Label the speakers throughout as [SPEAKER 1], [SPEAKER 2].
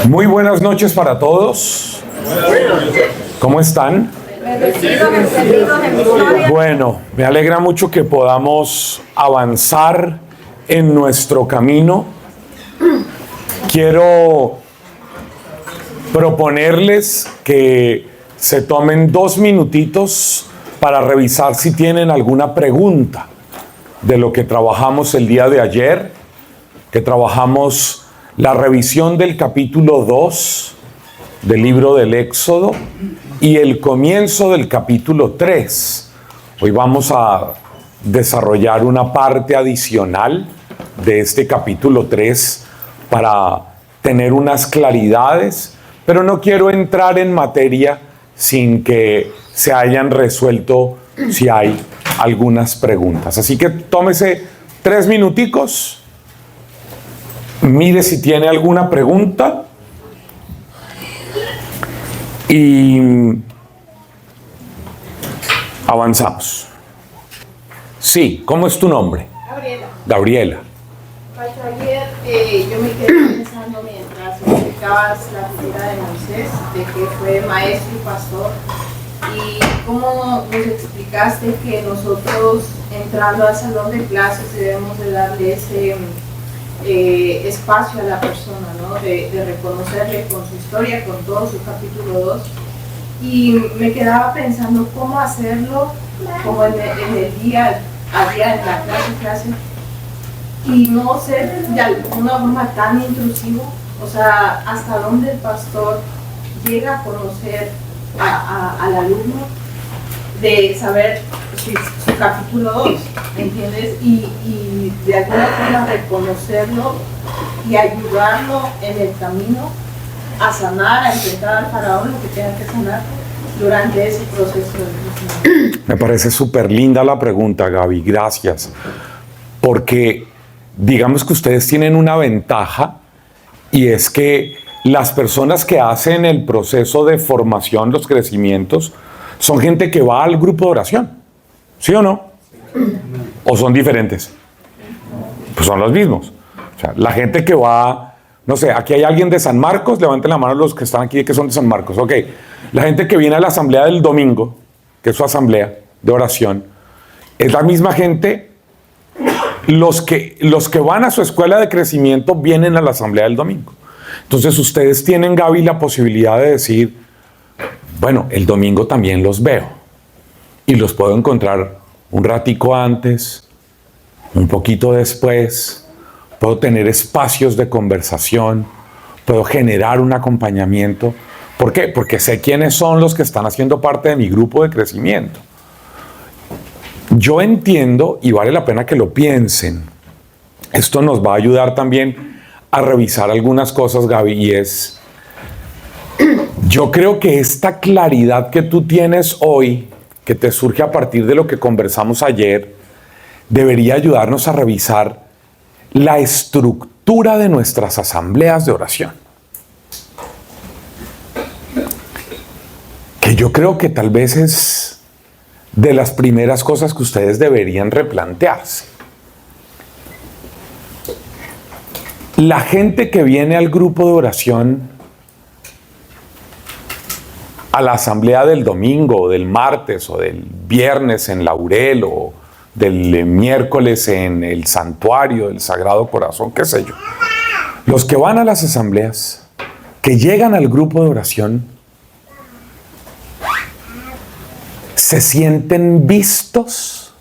[SPEAKER 1] Muy buenas noches para todos. ¿Cómo están? Bueno, me alegra mucho que podamos avanzar en nuestro camino. Quiero proponerles que se tomen 2 minutitos para revisar si tienen alguna pregunta de lo que trabajamos el día de ayer, que trabajamos la revisión del capítulo 2 del libro del Éxodo y el comienzo del capítulo 3. Hoy vamos a desarrollar una parte adicional de este capítulo 3 para tener unas claridades, pero no quiero entrar en materia sin que se hayan resuelto si hay algunas preguntas. Así que tómese 3 minuticos. Mire si tiene alguna pregunta y avanzamos. Sí, ¿cómo es tu nombre?
[SPEAKER 2] Gabriela.
[SPEAKER 1] Gabriela.
[SPEAKER 2] Ayer yo me quedé pensando mientras explicabas la figura de Moisés, de que fue maestro y pastor, y cómo nos explicaste que nosotros entrando al salón de clases debemos de darle ese espacio a la persona, ¿no? De reconocerle con su historia, con todo su capítulo 2, y me quedaba pensando cómo hacerlo como en el día a día, en la clase, y no ser de alguna forma tan intrusivo, o sea, hasta dónde el pastor llega a conocer al alumno, de saber su capítulo 2, ¿entiendes? Y de alguna forma reconocerlo y ayudarlo en el camino a sanar, a enfrentar al faraón lo que tenga que sanar durante ese proceso de crecimiento.
[SPEAKER 1] Me parece súper linda la pregunta, Gaby, gracias. Porque digamos que ustedes tienen una ventaja, y es que las personas que hacen el proceso de formación, los crecimientos, son gente que va al grupo de oración, ¿sí o no? ¿O son diferentes? Pues son los mismos. O sea, la gente que va, no sé, aquí hay alguien de San Marcos, levanten la mano los que están aquí que son de San Marcos. Ok, la gente que viene a la asamblea del domingo, que es su asamblea de oración, es la misma gente. Los que van a su escuela de crecimiento vienen a la asamblea del domingo. Entonces ustedes tienen, Gaby, la posibilidad de decir, bueno, el domingo también los veo y los puedo encontrar un ratico antes, un poquito después, puedo tener espacios de conversación, puedo generar un acompañamiento. ¿Por qué? Porque sé quiénes son los que están haciendo parte de mi grupo de crecimiento. Yo entiendo, y vale la pena que lo piensen, esto nos va a ayudar también a revisar algunas cosas, Gaby, y es, yo creo que esta claridad que tú tienes hoy, que te surge a partir de lo que conversamos ayer, debería ayudarnos a revisar la estructura de nuestras asambleas de oración. Que yo creo que tal vez es de las primeras cosas que ustedes deberían replantearse. La gente que viene al grupo de oración, a la asamblea del domingo, o del martes, o del viernes en Laurel, o del miércoles en el santuario del Sagrado Corazón, qué sé yo. Los que van a las asambleas, que llegan al grupo de oración, se sienten vistos,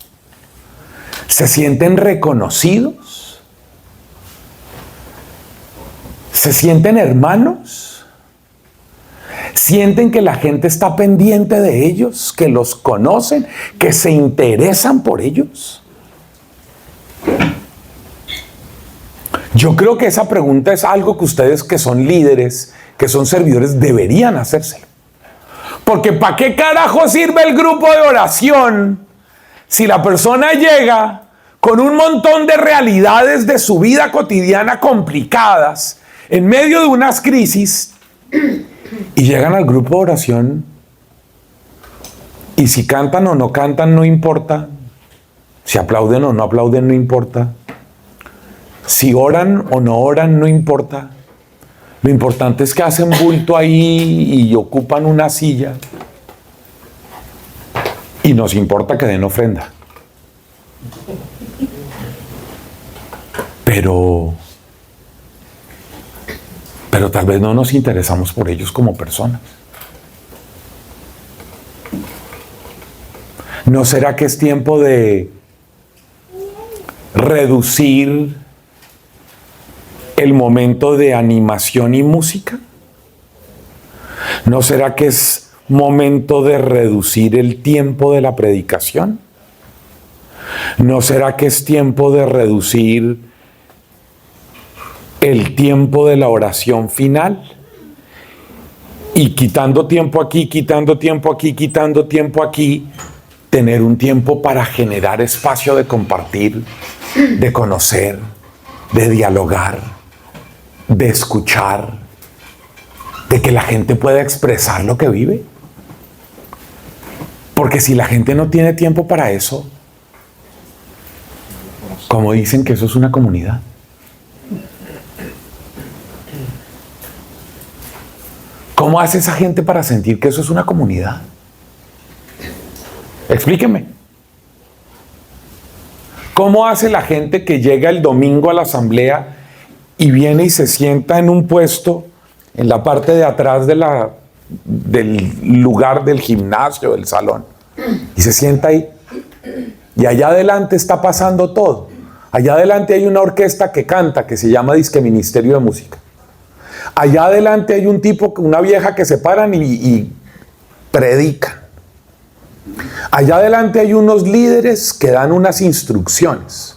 [SPEAKER 1] se sienten reconocidos, se sienten hermanos. Sienten que la gente está pendiente de ellos, que los conocen, que se interesan por ellos. Yo creo que esa pregunta es algo que ustedes que son líderes, que son servidores, deberían hacerse. Porque ¿para qué carajo sirve el grupo de oración si la persona llega con un montón de realidades de su vida cotidiana complicadas, en medio de unas crisis, y llegan al grupo de oración y si cantan o no cantan no importa, si aplauden o no aplauden no importa, si oran o no oran no importa, Lo importante es que hacen bulto ahí y ocupan una silla. Y nos importa que den ofrenda. Pero tal vez no nos interesamos por ellos como personas. ¿No será que es tiempo de reducir el momento de animación y música? ¿No será que es momento de reducir el tiempo de la predicación? ¿No será que es tiempo de reducir el tiempo de la oración final? Y quitando tiempo aquí, quitando tiempo aquí, quitando tiempo aquí, tener un tiempo para generar espacio de compartir, de conocer, de dialogar, de escuchar, de que la gente pueda expresar lo que vive. Porque si la gente no tiene tiempo para eso, como dicen que eso es una comunidad. ¿Cómo hace esa gente para sentir que eso es una comunidad? Explíqueme. ¿Cómo hace la gente que llega el domingo a la asamblea y viene y se sienta en un puesto en la parte de atrás del lugar del gimnasio, del salón, y se sienta ahí? Y allá adelante está pasando todo. Allá adelante hay una orquesta que canta, que se llama Disque Ministerio de Música. Allá adelante hay un tipo, una vieja que se paran y predican. Allá adelante hay unos líderes que dan unas instrucciones.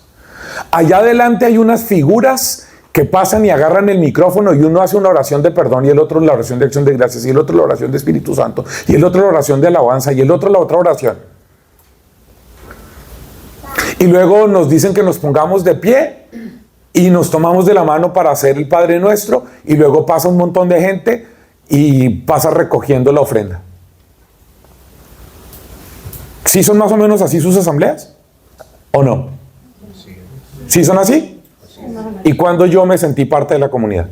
[SPEAKER 1] Allá adelante hay unas figuras que pasan y agarran el micrófono, y uno hace una oración de perdón, y el otro la oración de acción de gracias, y el otro la oración de Espíritu Santo, y el otro la oración de alabanza, y el otro la otra oración. Y luego nos dicen que nos pongamos de pie y nos tomamos de la mano para hacer el Padre Nuestro, y luego pasa un montón de gente y pasa recogiendo la ofrenda. ¿Sí son más o menos así sus asambleas? ¿O no? ¿Sí son así? ¿Y cuándo yo me sentí parte de la comunidad?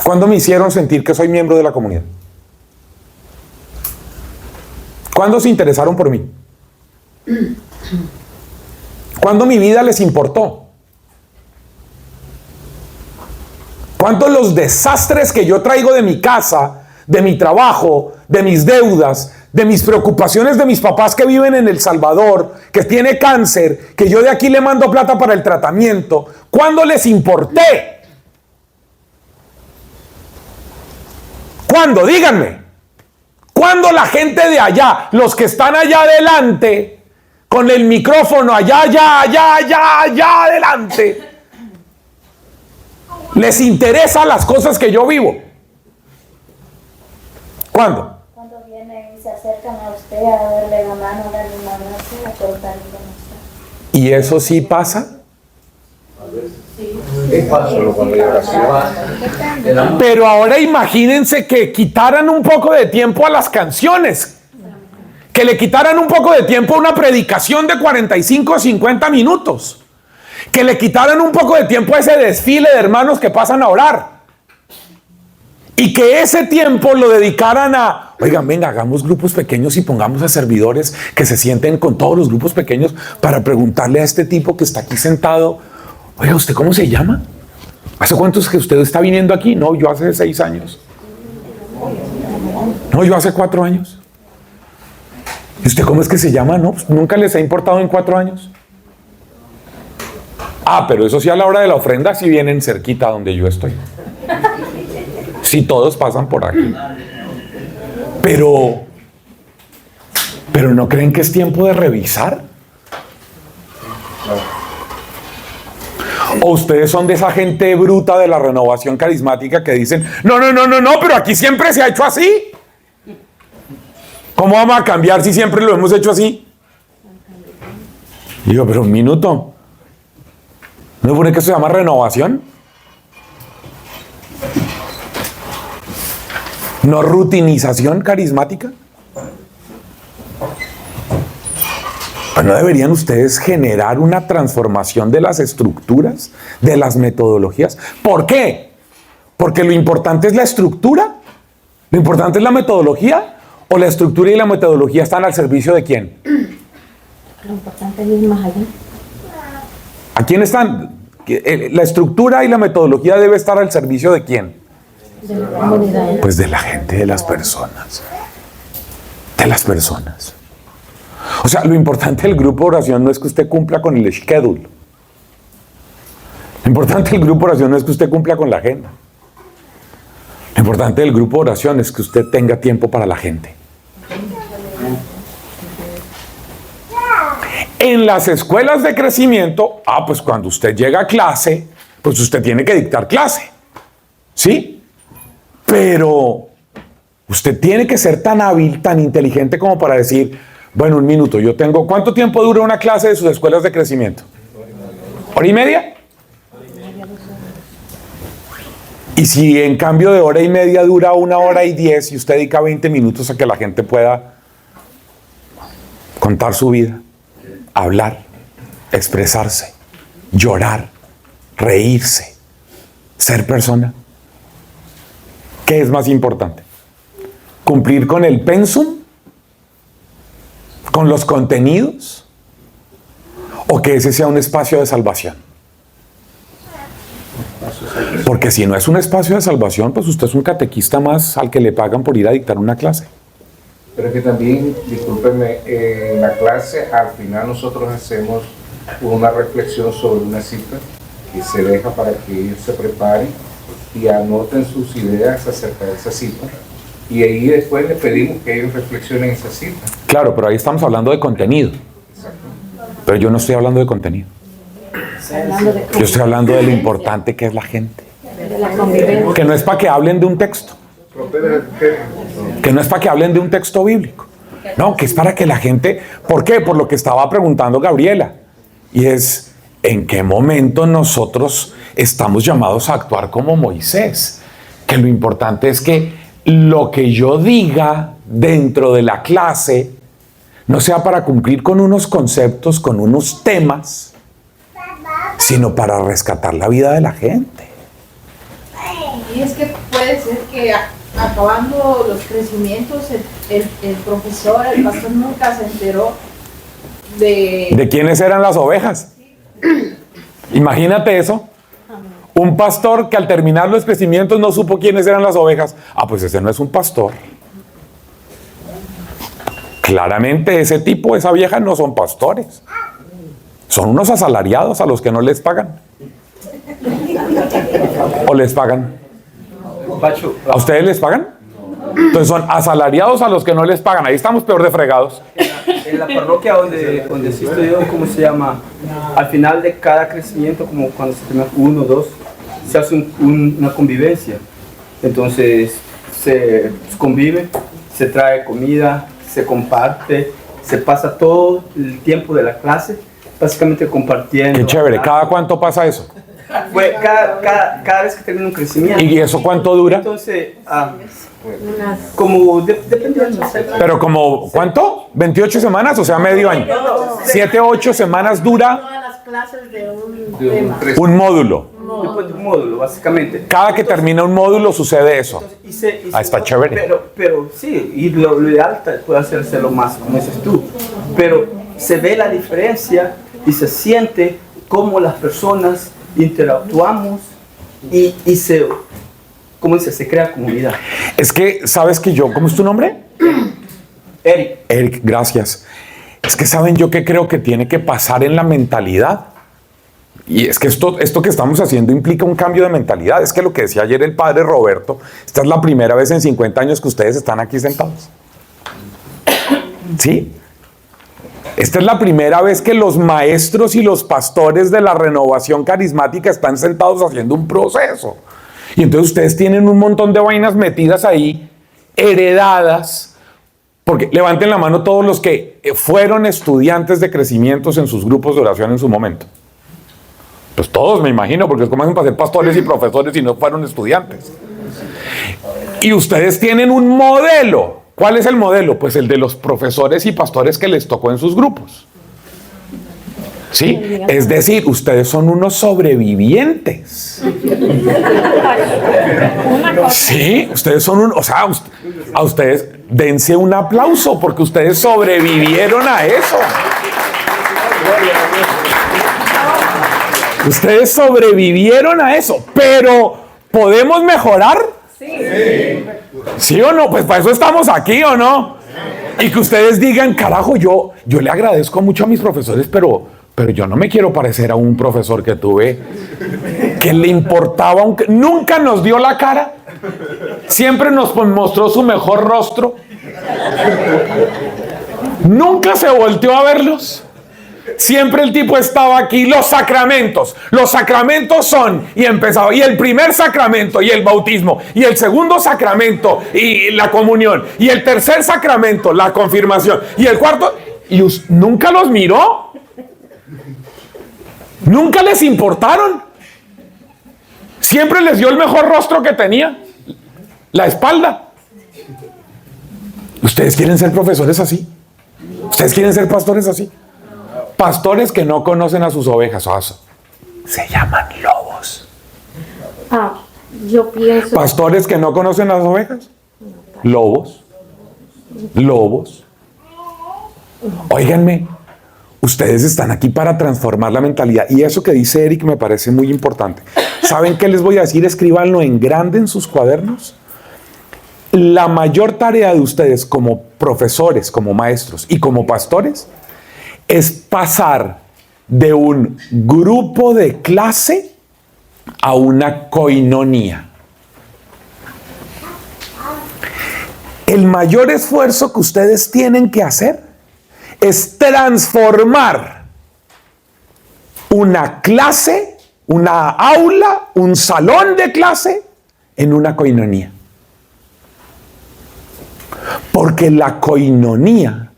[SPEAKER 1] ¿Cuándo me hicieron sentir que soy miembro de la comunidad? ¿Cuándo se interesaron por mí? ¿Cuándo mi vida les importó? ¿Cuántos los desastres que yo traigo de mi casa, de mi trabajo, de mis deudas, de mis preocupaciones de mis papás que viven en El Salvador, que tiene cáncer, que yo de aquí le mando plata para el tratamiento, ¿cuándo les importé? ¿Cuándo? Díganme. ¿Cuándo la gente de allá, los que están allá adelante, con el micrófono allá adelante, les interesan las cosas que yo vivo? ¿Cuándo?
[SPEAKER 3] Cuando vienen y se acercan a usted a darle la mano, darle un abrazo, a cortar con usted.
[SPEAKER 1] ¿Y eso sí pasa? Pero ahora imagínense que quitaran un poco de tiempo a las canciones, que le quitaran un poco de tiempo a una predicación de 45 o 50 minutos, que le quitaran un poco de tiempo a ese desfile de hermanos que pasan a orar, y que ese tiempo lo dedicaran a, oigan, venga, hagamos grupos pequeños y pongamos a servidores que se sienten con todos los grupos pequeños para preguntarle a este tipo que está aquí sentado: oiga, ¿usted cómo se llama? ¿Hace cuántos que usted está viniendo aquí? No, yo hace 6 años. No, yo hace 4 años. ¿Y usted cómo es que se llama? No, pues nunca les ha importado en 4 años. Ah, pero eso sí, a la hora de la ofrenda sí vienen cerquita donde yo estoy. Sí, todos pasan por aquí. Pero ¿no creen que es tiempo de revisar? ¿O ustedes son de esa gente bruta de la renovación carismática que dicen: no, pero aquí siempre se ha hecho así? ¿Cómo vamos a cambiar si siempre lo hemos hecho así? Digo, pero un minuto. ¿No supone que eso se llama renovación? ¿No rutinización carismática? Pues no deberían ustedes generar una transformación de las estructuras, de las metodologías. ¿Por qué? Porque lo importante es la estructura, lo importante es la metodología, o la estructura y la metodología están al servicio de quién.
[SPEAKER 3] Lo importante es ir más allá.
[SPEAKER 1] ¿A quién están? La estructura y la metodología debe estar al servicio de quién.
[SPEAKER 3] De la comunidad.
[SPEAKER 1] Pues de la gente, de las personas. De las personas. O sea, lo importante del grupo de oración no es que usted cumpla con el schedule. Lo importante del grupo de oración no es que usted cumpla con la agenda. Lo importante del grupo de oración es que usted tenga tiempo para la gente. En las escuelas de crecimiento, pues cuando usted llega a clase, pues usted tiene que dictar clase. ¿Sí? Pero usted tiene que ser tan hábil, tan inteligente como para decir, bueno, un minuto, yo tengo... ¿Cuánto tiempo dura una clase de sus escuelas de crecimiento? ¿Hora y media? Y si en cambio de hora y media dura 1 hora y 10 y usted dedica 20 minutos a que la gente pueda contar su vida, hablar, expresarse, llorar, reírse, ser persona, ¿qué es más importante? ¿Cumplir con el pensum? ¿Con los contenidos? ¿O que ese sea un espacio de salvación? Porque si no es un espacio de salvación, pues usted es un catequista más al que le pagan por ir a dictar una clase.
[SPEAKER 4] Pero es que también, discúlpeme, en la clase al final nosotros hacemos una reflexión sobre una cita que se deja para que ellos se preparen y anoten sus ideas acerca de esa cita. Y ahí después les pedimos que ellos reflexionen esa cita.
[SPEAKER 1] Claro, pero ahí estamos hablando de contenido. Pero yo no estoy hablando de contenido. Yo estoy hablando de lo importante que es la gente.
[SPEAKER 3] De la convivencia.
[SPEAKER 1] Que no es para que hablen de un texto. Que no es para que hablen de un texto bíblico. No, que es para que la gente... ¿Por qué? Por lo que estaba preguntando Gabriela. Y es, ¿en qué momento nosotros estamos llamados a actuar como Moisés? Que lo importante es que lo que yo diga dentro de la clase no sea para cumplir con unos conceptos, con unos temas, sino para rescatar la vida de la gente.
[SPEAKER 2] Y es que puede ser que acabando los crecimientos, el profesor, el pastor nunca se enteró
[SPEAKER 1] ¿De quiénes eran las ovejas? Imagínate eso. Un pastor que al terminar los crecimientos no supo quiénes eran las ovejas. Pues ese no es un pastor. Claramente ese tipo, esa vieja no son pastores. Son unos asalariados a los que no les pagan. ¿O les pagan? ¿A ustedes les pagan? Entonces son asalariados a los que no les pagan. Ahí estamos peor de fregados.
[SPEAKER 5] En la parroquia donde sí estoy yo, ¿cómo se llama? Al final de cada crecimiento, como cuando se termina 1 o 2, se hace una convivencia. Entonces se convive, se trae comida, se comparte, se pasa todo el tiempo de la clase básicamente compartiendo.
[SPEAKER 1] Qué chévere. ¿Cada cuánto pasa eso?
[SPEAKER 5] Pues cada vez que termina un crecimiento.
[SPEAKER 1] ¿Y eso cuánto dura?
[SPEAKER 5] Entonces, como dependiendo.
[SPEAKER 1] Pero como, ¿cuánto? ¿28 semanas? O sea, medio año. 7, 8 semanas dura
[SPEAKER 2] todas las clases de un
[SPEAKER 4] De un
[SPEAKER 2] tema?
[SPEAKER 1] un módulo.
[SPEAKER 5] Después de un módulo, básicamente.
[SPEAKER 1] Cada que termina un módulo sucede eso. Está chévere.
[SPEAKER 5] Pero sí, y lo ideal puede hacerlo más, como dices tú. Pero se ve la diferencia y se siente cómo las personas interactuamos y se, ¿cómo dice? Se crea comunidad.
[SPEAKER 1] Es que, ¿sabes que yo, cómo es tu nombre?
[SPEAKER 5] Eric.
[SPEAKER 1] Eric, gracias. Es que saben yo que creo que tiene que pasar en la mentalidad. Y es que esto que estamos haciendo implica un cambio de mentalidad. Es que lo que decía ayer el padre Roberto, esta es la primera vez en 50 años que ustedes están aquí sentados. ¿Sí? Esta es la primera vez que los maestros y los pastores de la renovación carismática están sentados haciendo un proceso. Y entonces ustedes tienen un montón de vainas metidas ahí, heredadas. Porque levanten la mano todos los que fueron estudiantes de crecimientos en sus grupos de oración en su momento. Pues todos, me imagino, porque es como hacen para ser pastores y profesores y no fueron estudiantes. Y ustedes tienen un modelo. ¿Cuál es el modelo? Pues el de los profesores y pastores que les tocó en sus grupos. ¿Sí? Es decir, ustedes son unos sobrevivientes. Sí, ustedes son o sea, a ustedes dense un aplauso porque ustedes sobrevivieron a eso. Ustedes sobrevivieron a eso, pero ¿podemos mejorar? Sí. ¿Sí o no? Pues para eso estamos aquí, ¿o no? Y que ustedes digan, carajo, yo le agradezco mucho a mis profesores, pero yo no me quiero parecer a un profesor que tuve que le importaba, aunque nunca nos dio la cara, siempre nos mostró su mejor rostro, nunca se volteó a verlos. Siempre el tipo estaba aquí. Los sacramentos son, y empezaba, y el primer sacramento, y el bautismo, y el segundo sacramento, y la comunión, y el tercer sacramento, la confirmación, y el cuarto, y nunca los miró. Nunca les importaron. Siempre les dio el mejor rostro que tenía, la espalda. ¿Ustedes quieren ser profesores así? ¿Ustedes quieren ser pastores así? Pastores que no conocen a sus ovejas. Se llaman lobos.
[SPEAKER 3] Yo pienso...
[SPEAKER 1] Pastores que no conocen a las ovejas. Lobos. Lobos. Óiganme, ustedes están aquí para transformar la mentalidad. Y eso que dice Eric me parece muy importante. ¿Saben qué les voy a decir? Escríbanlo en grande en sus cuadernos. La mayor tarea de ustedes como profesores, como maestros y como pastores es pasar de un grupo de clase a una coinonía. El mayor esfuerzo que ustedes tienen que hacer es transformar una clase, una aula, un salón de clase en una coinonía. Porque la coinonía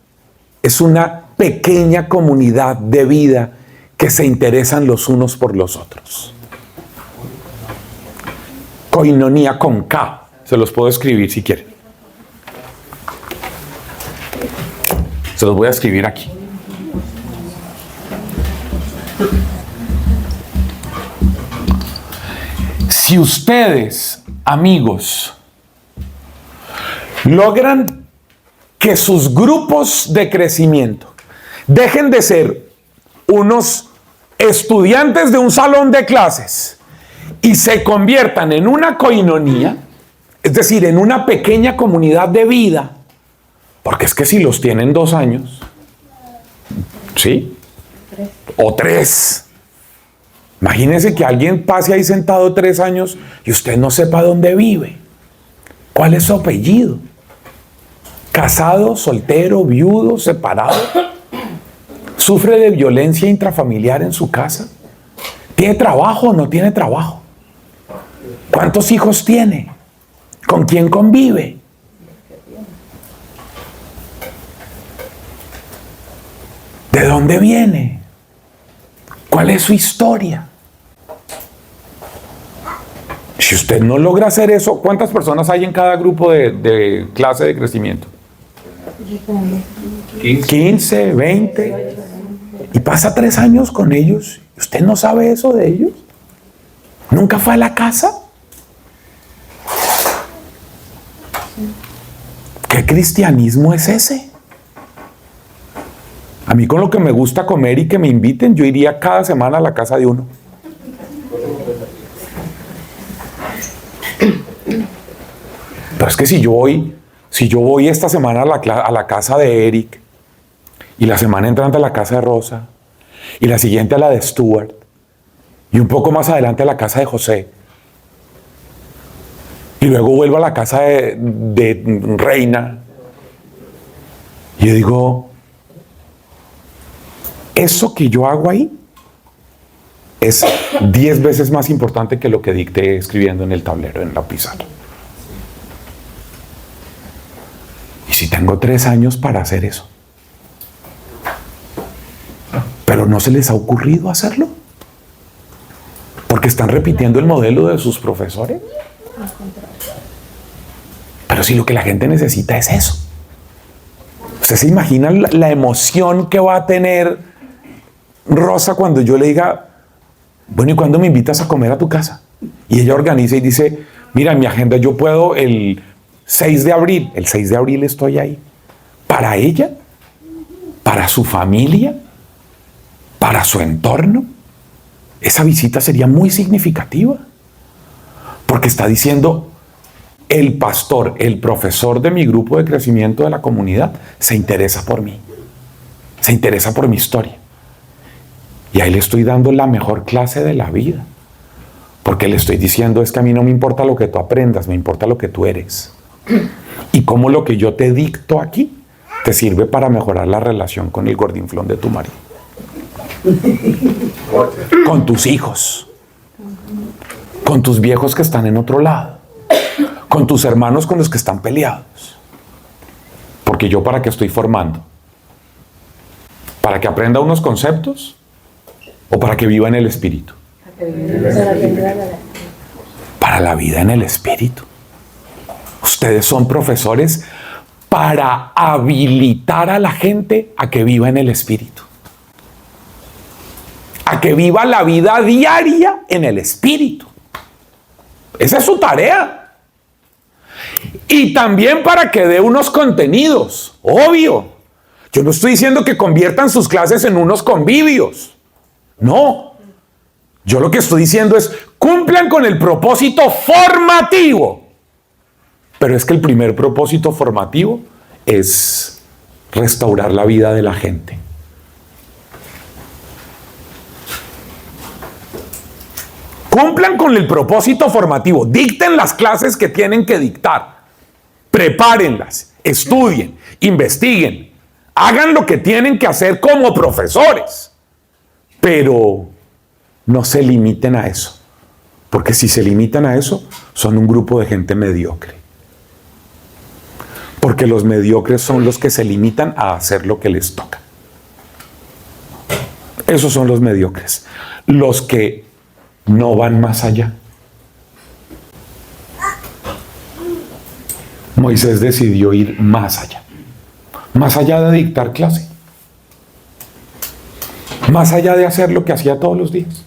[SPEAKER 1] es una pequeña comunidad de vida que se interesan los unos por los otros. Coinonía con K. Se los puedo escribir si quieren. Se los voy a escribir aquí. Si ustedes, amigos, logran que sus grupos de crecimiento dejen de ser unos estudiantes de un salón de clases y se conviertan en una coinonía, es decir, en una pequeña comunidad de vida, porque es que si los tienen 2 años, ¿sí? O 3. Imagínense que alguien pase ahí sentado 3 años y usted no sepa dónde vive. ¿Cuál es su apellido? ¿Casado, soltero, viudo, separado? ¿Sufre de violencia intrafamiliar en su casa? ¿Tiene trabajo o no tiene trabajo? ¿Cuántos hijos tiene? ¿Con quién convive? ¿De dónde viene? ¿Cuál es su historia? Si usted no logra hacer eso, ¿cuántas personas hay en cada grupo de clase de crecimiento? 15, 20. Y pasa 3 años con ellos. ¿Y usted no sabe eso de ellos? ¿Nunca fue a la casa? ¿Qué cristianismo es ese? A mí con lo que me gusta comer y que me inviten, yo iría cada semana a la casa de uno. Pero es que si yo voy esta semana a la casa de Eric, y la semana entrante a la casa de Rosa, y la siguiente a la de Stuart, y un poco más adelante a la casa de José, y luego vuelvo a la casa de Reina, y yo digo, eso que yo hago ahí es 10 veces más importante que lo que dicté escribiendo en el tablero, en la pizarra. Y si tengo 3 años para hacer eso, pero no se les ha ocurrido hacerlo, porque están repitiendo el modelo de sus profesores. Pero si lo que la gente necesita es eso. ¿Usted se imagina la emoción que va a tener Rosa, cuando yo le diga, bueno, ¿y cuándo me invitas a comer a tu casa? Y ella organiza y dice, mira, en mi agenda yo puedo el 6 de abril. El 6 de abril estoy ahí. Para ella, para su familia, para su entorno, esa visita sería muy significativa. Porque está diciendo, el pastor, el profesor de mi grupo de crecimiento de la comunidad, se interesa por mí. Se interesa por mi historia. Y ahí le estoy dando la mejor clase de la vida. Porque le estoy diciendo, es que a mí no me importa lo que tú aprendas, me importa lo que tú eres. Y cómo lo que yo te dicto aquí te sirve para mejorar la relación con el gordinflón de tu marido. Con tus hijos. Con tus viejos que están en otro lado. Con tus hermanos con los que están peleados. Porque yo, ¿para qué estoy formando? ¿Para que aprenda unos conceptos? ¿O para que viva en el espíritu? Para la vida en el espíritu. Ustedes son profesores para habilitar a la gente a que viva en el espíritu. A que viva la vida diaria en el espíritu. Esa es su tarea. Y también para que dé unos contenidos, obvio. Yo no estoy diciendo que conviertan sus clases en unos convivios. No. Yo lo que estoy diciendo es, cumplan con el propósito formativo. Pero es que el primer propósito formativo es restaurar la vida de la gente. Cumplan con el propósito formativo. Dicten las clases que tienen que dictar. Prepárenlas, estudien, investiguen. Hagan lo que tienen que hacer como profesores. Pero no se limiten a eso. Porque si se limitan a eso, son un grupo de gente mediocre. Porque los mediocres son los que se limitan a hacer lo que les toca. Esos son los mediocres. Los que no van más allá. Moisés decidió ir más allá. Más allá de dictar clase. Más allá de hacer lo que hacía todos los días.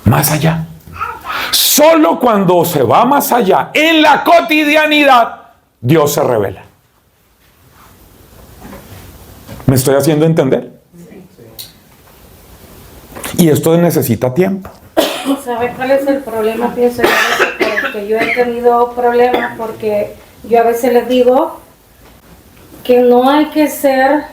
[SPEAKER 1] Más allá. Solo cuando se va más allá, en la cotidianidad, Dios se revela. ¿Me estoy haciendo entender? Y esto necesita tiempo.
[SPEAKER 3] ¿Sabes cuál es el problema? Pienso yo a veces, porque yo he tenido problemas porque yo a veces les digo que no hay que ser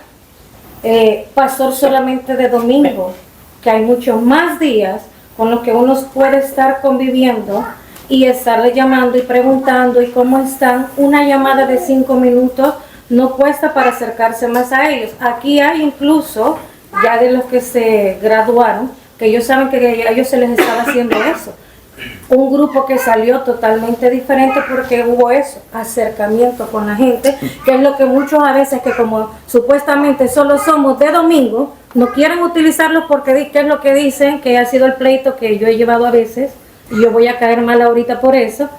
[SPEAKER 3] pastor solamente de domingo, que hay muchos más días con los que uno puede estar conviviendo y estarle llamando y preguntando y cómo están. Una llamada de 5 minutos no cuesta para acercarse más a ellos. Aquí hay incluso ya de los que se graduaron, que ellos saben que a ellos se les estaba haciendo eso. Un grupo que salió totalmente diferente porque hubo eso, acercamiento con la gente, que es lo que muchos a veces que como supuestamente solo somos de domingo, no quieren utilizarlos porque ¿qué es lo que dicen? Que ha sido el pleito que yo he llevado a veces, y yo voy a caer mal ahorita por eso,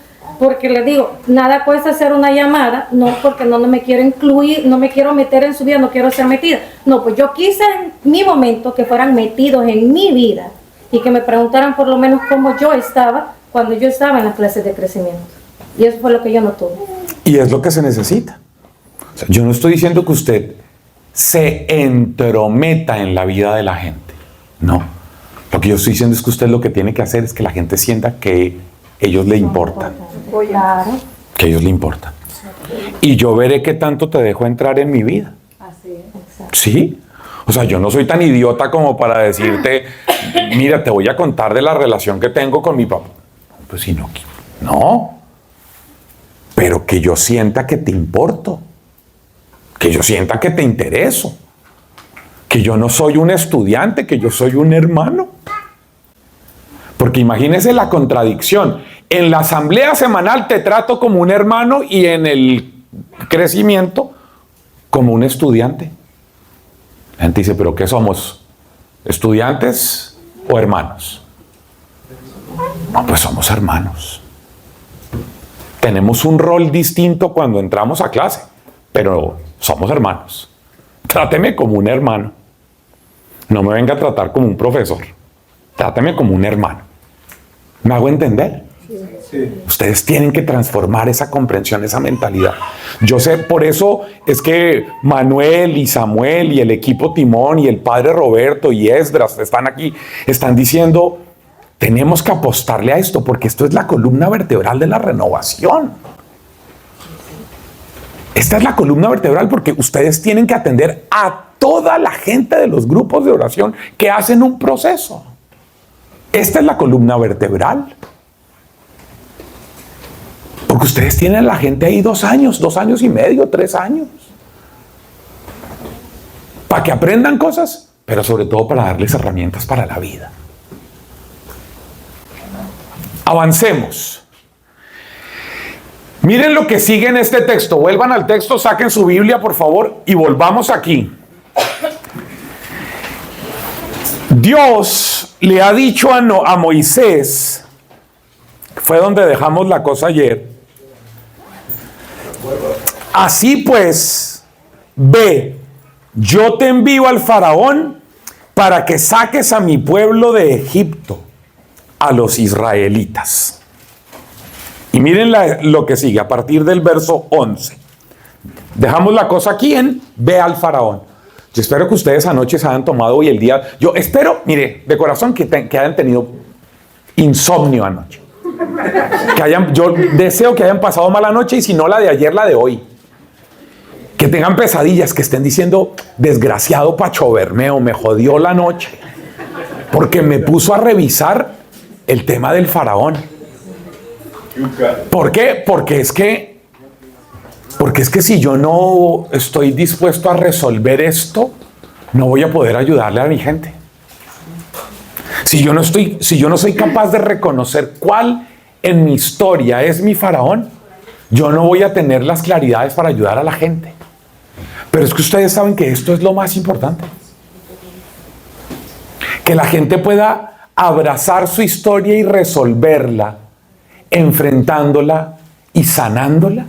[SPEAKER 3] porque les digo, nada cuesta hacer una llamada, no porque no me quiero incluir, no me quiero meter en su vida, no quiero ser metida. No, pues yo quise en mi momento que fueran metidos en mi vida y que me preguntaran por lo menos cómo yo estaba cuando yo estaba en las clases de crecimiento. Y eso fue lo que yo no tuve.
[SPEAKER 1] Y es lo que se necesita. O sea, yo no estoy diciendo que usted se entrometa en la vida de la gente. No. Lo que yo estoy diciendo es que usted lo que tiene que hacer es que la gente sienta que ellos le importan.
[SPEAKER 3] Claro.
[SPEAKER 1] Que ellos le importan. Y yo veré qué tanto te dejo entrar en mi vida.
[SPEAKER 3] Así es.
[SPEAKER 1] ¿Sí? O sea, yo no soy tan idiota como para decirte, mira, te voy a contar de la relación que tengo con mi papá. Pues si no, no. Pero que yo sienta que te importo. Que yo sienta que te intereso. Que yo no soy un estudiante, que yo soy un hermano. Porque imagínese la contradicción. En la asamblea semanal te trato como un hermano y en el crecimiento como un estudiante. La gente dice, ¿pero qué somos? ¿Estudiantes o hermanos? No, pues somos hermanos. Tenemos un rol distinto cuando entramos a clase, pero somos hermanos. Tráteme como un hermano. No me venga a tratar como un profesor. Trátame como un hermano. ¿Me hago entender?
[SPEAKER 5] Sí.
[SPEAKER 1] Ustedes tienen que transformar esa comprensión, esa mentalidad. Yo sé, por eso es que Manuel y Samuel y el equipo Timón y el padre Roberto y Esdras están aquí, están diciendo, tenemos que apostarle a esto porque esto es la columna vertebral de la renovación. Esta es la columna vertebral porque ustedes tienen que atender a toda la gente de los grupos de oración que hacen un proceso. Esta es la columna vertebral. Porque ustedes tienen a la gente ahí 2 años, 2 años y medio, 3 años. Para que aprendan cosas, pero sobre todo para darles herramientas para la vida. Avancemos. Miren lo que sigue en este texto. Vuelvan al texto, saquen su Biblia, por favor, y volvamos aquí. Dios le ha dicho a Moisés, fue donde dejamos la cosa ayer, así pues, ve, yo te envío al faraón para que saques a mi pueblo de Egipto, a los israelitas. Y miren lo que sigue a partir del verso 11. Dejamos la cosa aquí en ve al faraón. Yo espero que ustedes anoche se hayan tomado hoy el día. Yo espero, mire, de corazón que hayan tenido insomnio anoche. Yo deseo que hayan pasado mala noche y si no la de ayer, la de hoy. Que tengan pesadillas, que estén diciendo, desgraciado Pacho Bermeo, me jodió la noche. Porque me puso a revisar el tema del faraón. ¿Por qué? Porque es que si yo no estoy dispuesto a resolver esto, no voy a poder ayudarle a mi gente. Si yo no soy capaz de reconocer cuál en mi historia es mi faraón, yo no voy a tener las claridades para ayudar a la gente. Pero es que ustedes saben que esto es lo más importante. Que la gente pueda abrazar su historia y resolverla, enfrentándola y sanándola.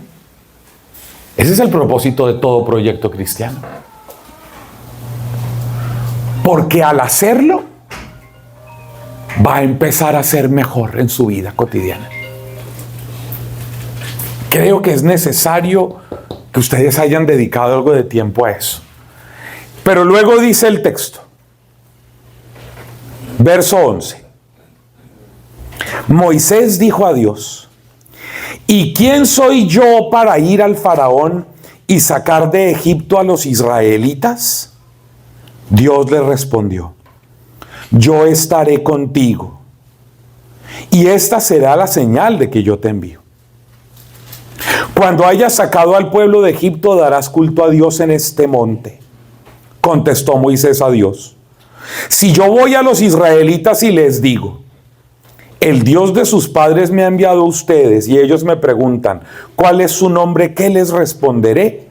[SPEAKER 1] Ese es el propósito de todo proyecto cristiano. Porque al hacerlo, va a empezar a ser mejor en su vida cotidiana. Creo que es necesario que ustedes hayan dedicado algo de tiempo a eso. Pero luego dice el texto, verso 11. Moisés dijo a Dios, ¿y quién soy yo para ir al faraón y sacar de Egipto a los israelitas? Dios le respondió, yo estaré contigo, y esta será la señal de que yo te envío. Cuando hayas sacado al pueblo de Egipto, darás culto a Dios en este monte. Contestó Moisés a Dios, si yo voy a los israelitas y les digo, el Dios de sus padres me ha enviado a ustedes, y ellos me preguntan, ¿cuál es su nombre? ¿Qué les responderé?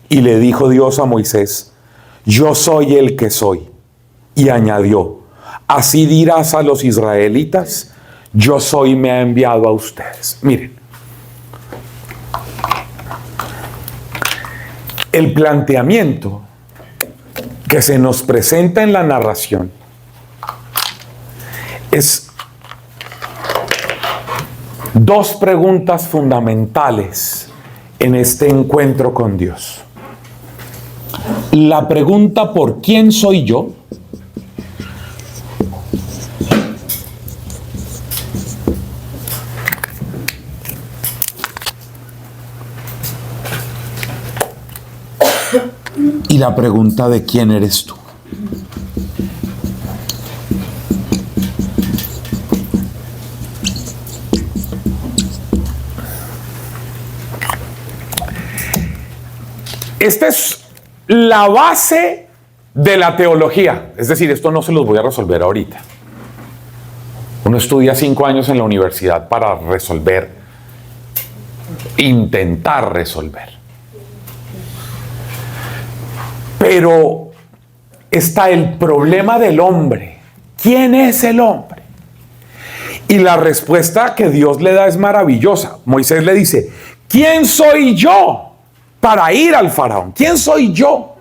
[SPEAKER 1] Y le dijo Dios a Moisés, yo soy el que soy. Y añadió, así dirás a los israelitas, yo soy, me ha enviado a ustedes. Miren, el planteamiento que se nos presenta en la narración es 2 preguntas fundamentales en este encuentro con Dios. La pregunta ¿por quién soy yo? Y la pregunta de quién eres tú. Esta es la base de la teología. Es decir, esto no se los voy a resolver ahorita. Uno estudia 5 años en la universidad para resolver, intentar resolver. Pero está el problema del hombre. ¿Quién es el hombre? Y la respuesta que Dios le da es maravillosa. Moisés le dice, ¿quién soy yo para ir al faraón? ¿Quién soy yo?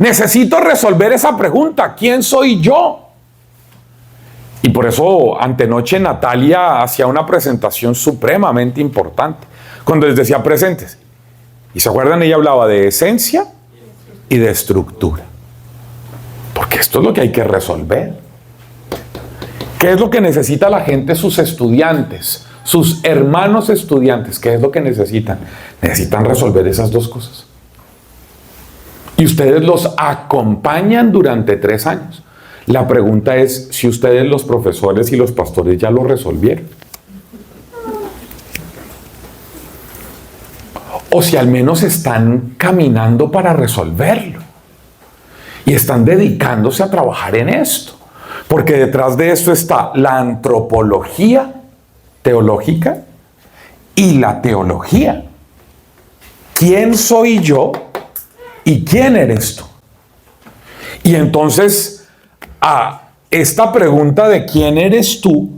[SPEAKER 1] Necesito resolver esa pregunta. ¿Quién soy yo? Y por eso antenoche Natalia hacía una presentación supremamente importante. Cuando les decía presentes. Y se acuerdan, ella hablaba de esencia y de estructura. Porque esto es lo que hay que resolver. ¿Qué es lo que necesita la gente, sus estudiantes, sus hermanos estudiantes? ¿Qué es lo que necesitan? Necesitan resolver esas dos cosas. Y ustedes los acompañan durante 3 años. La pregunta es si ustedes, los profesores y los pastores, ya lo resolvieron. O si al menos están caminando para resolverlo. Y están dedicándose a trabajar en esto. Porque detrás de esto está la antropología teológica y la teología. ¿Quién soy yo y quién eres tú? Y entonces, a esta pregunta de quién eres tú,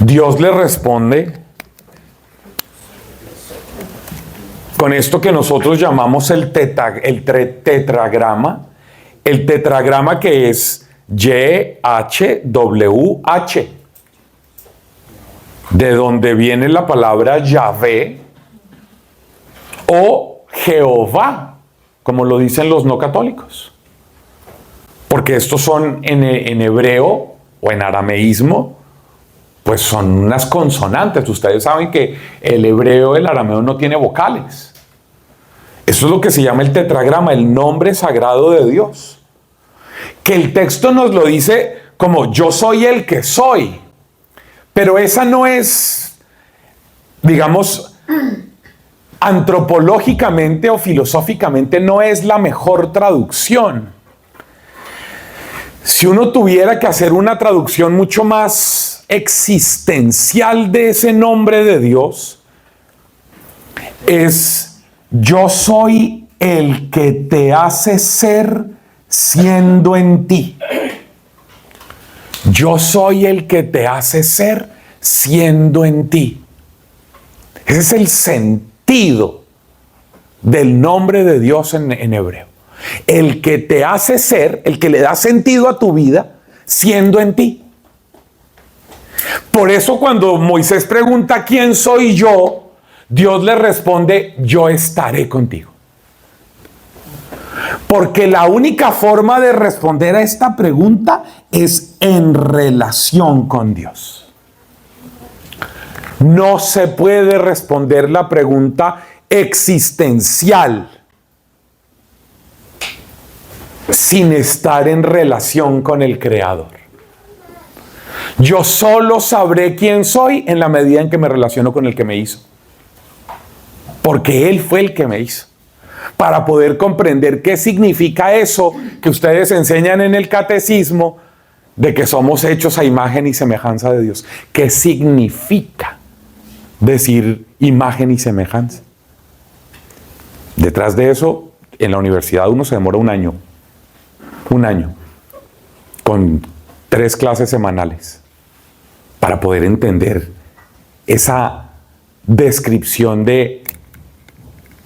[SPEAKER 1] Dios le responde con esto que nosotros llamamos el tetragrama. El tetragrama que es YHWH, de donde viene la palabra Yahvé o Jehová, como lo dicen los no católicos. Porque estos son en hebreo o en arameísmo, pues son unas consonantes. Ustedes saben que el hebreo, el arameo no tiene vocales. Eso es lo que se llama el tetragrama, el nombre sagrado de Dios. Que el texto nos lo dice como yo soy el que soy. Pero esa no es, digamos, antropológicamente o filosóficamente no es la mejor traducción. Si uno tuviera que hacer una traducción mucho más existencial de ese nombre de Dios, es yo soy el que te hace ser siendo en ti. Yo soy el que te hace ser siendo en ti. Ese es el sentido del nombre de Dios en hebreo. El que te hace ser, el que le da sentido a tu vida, siendo en ti. Por eso cuando Moisés pregunta ¿quién soy yo?, Dios le responde yo estaré contigo. Porque la única forma de responder a esta pregunta es en relación con Dios. No se puede responder la pregunta existencial sin estar en relación con el Creador. Yo solo sabré quién soy en la medida en que me relaciono con el que me hizo. Porque Él fue el que me hizo. Para poder comprender qué significa eso que ustedes enseñan en el catecismo de que somos hechos a imagen y semejanza de Dios. ¿Qué significa decir imagen y semejanza? Detrás de eso, en la universidad uno se demora un año, con 3 clases semanales, para poder entender esa descripción de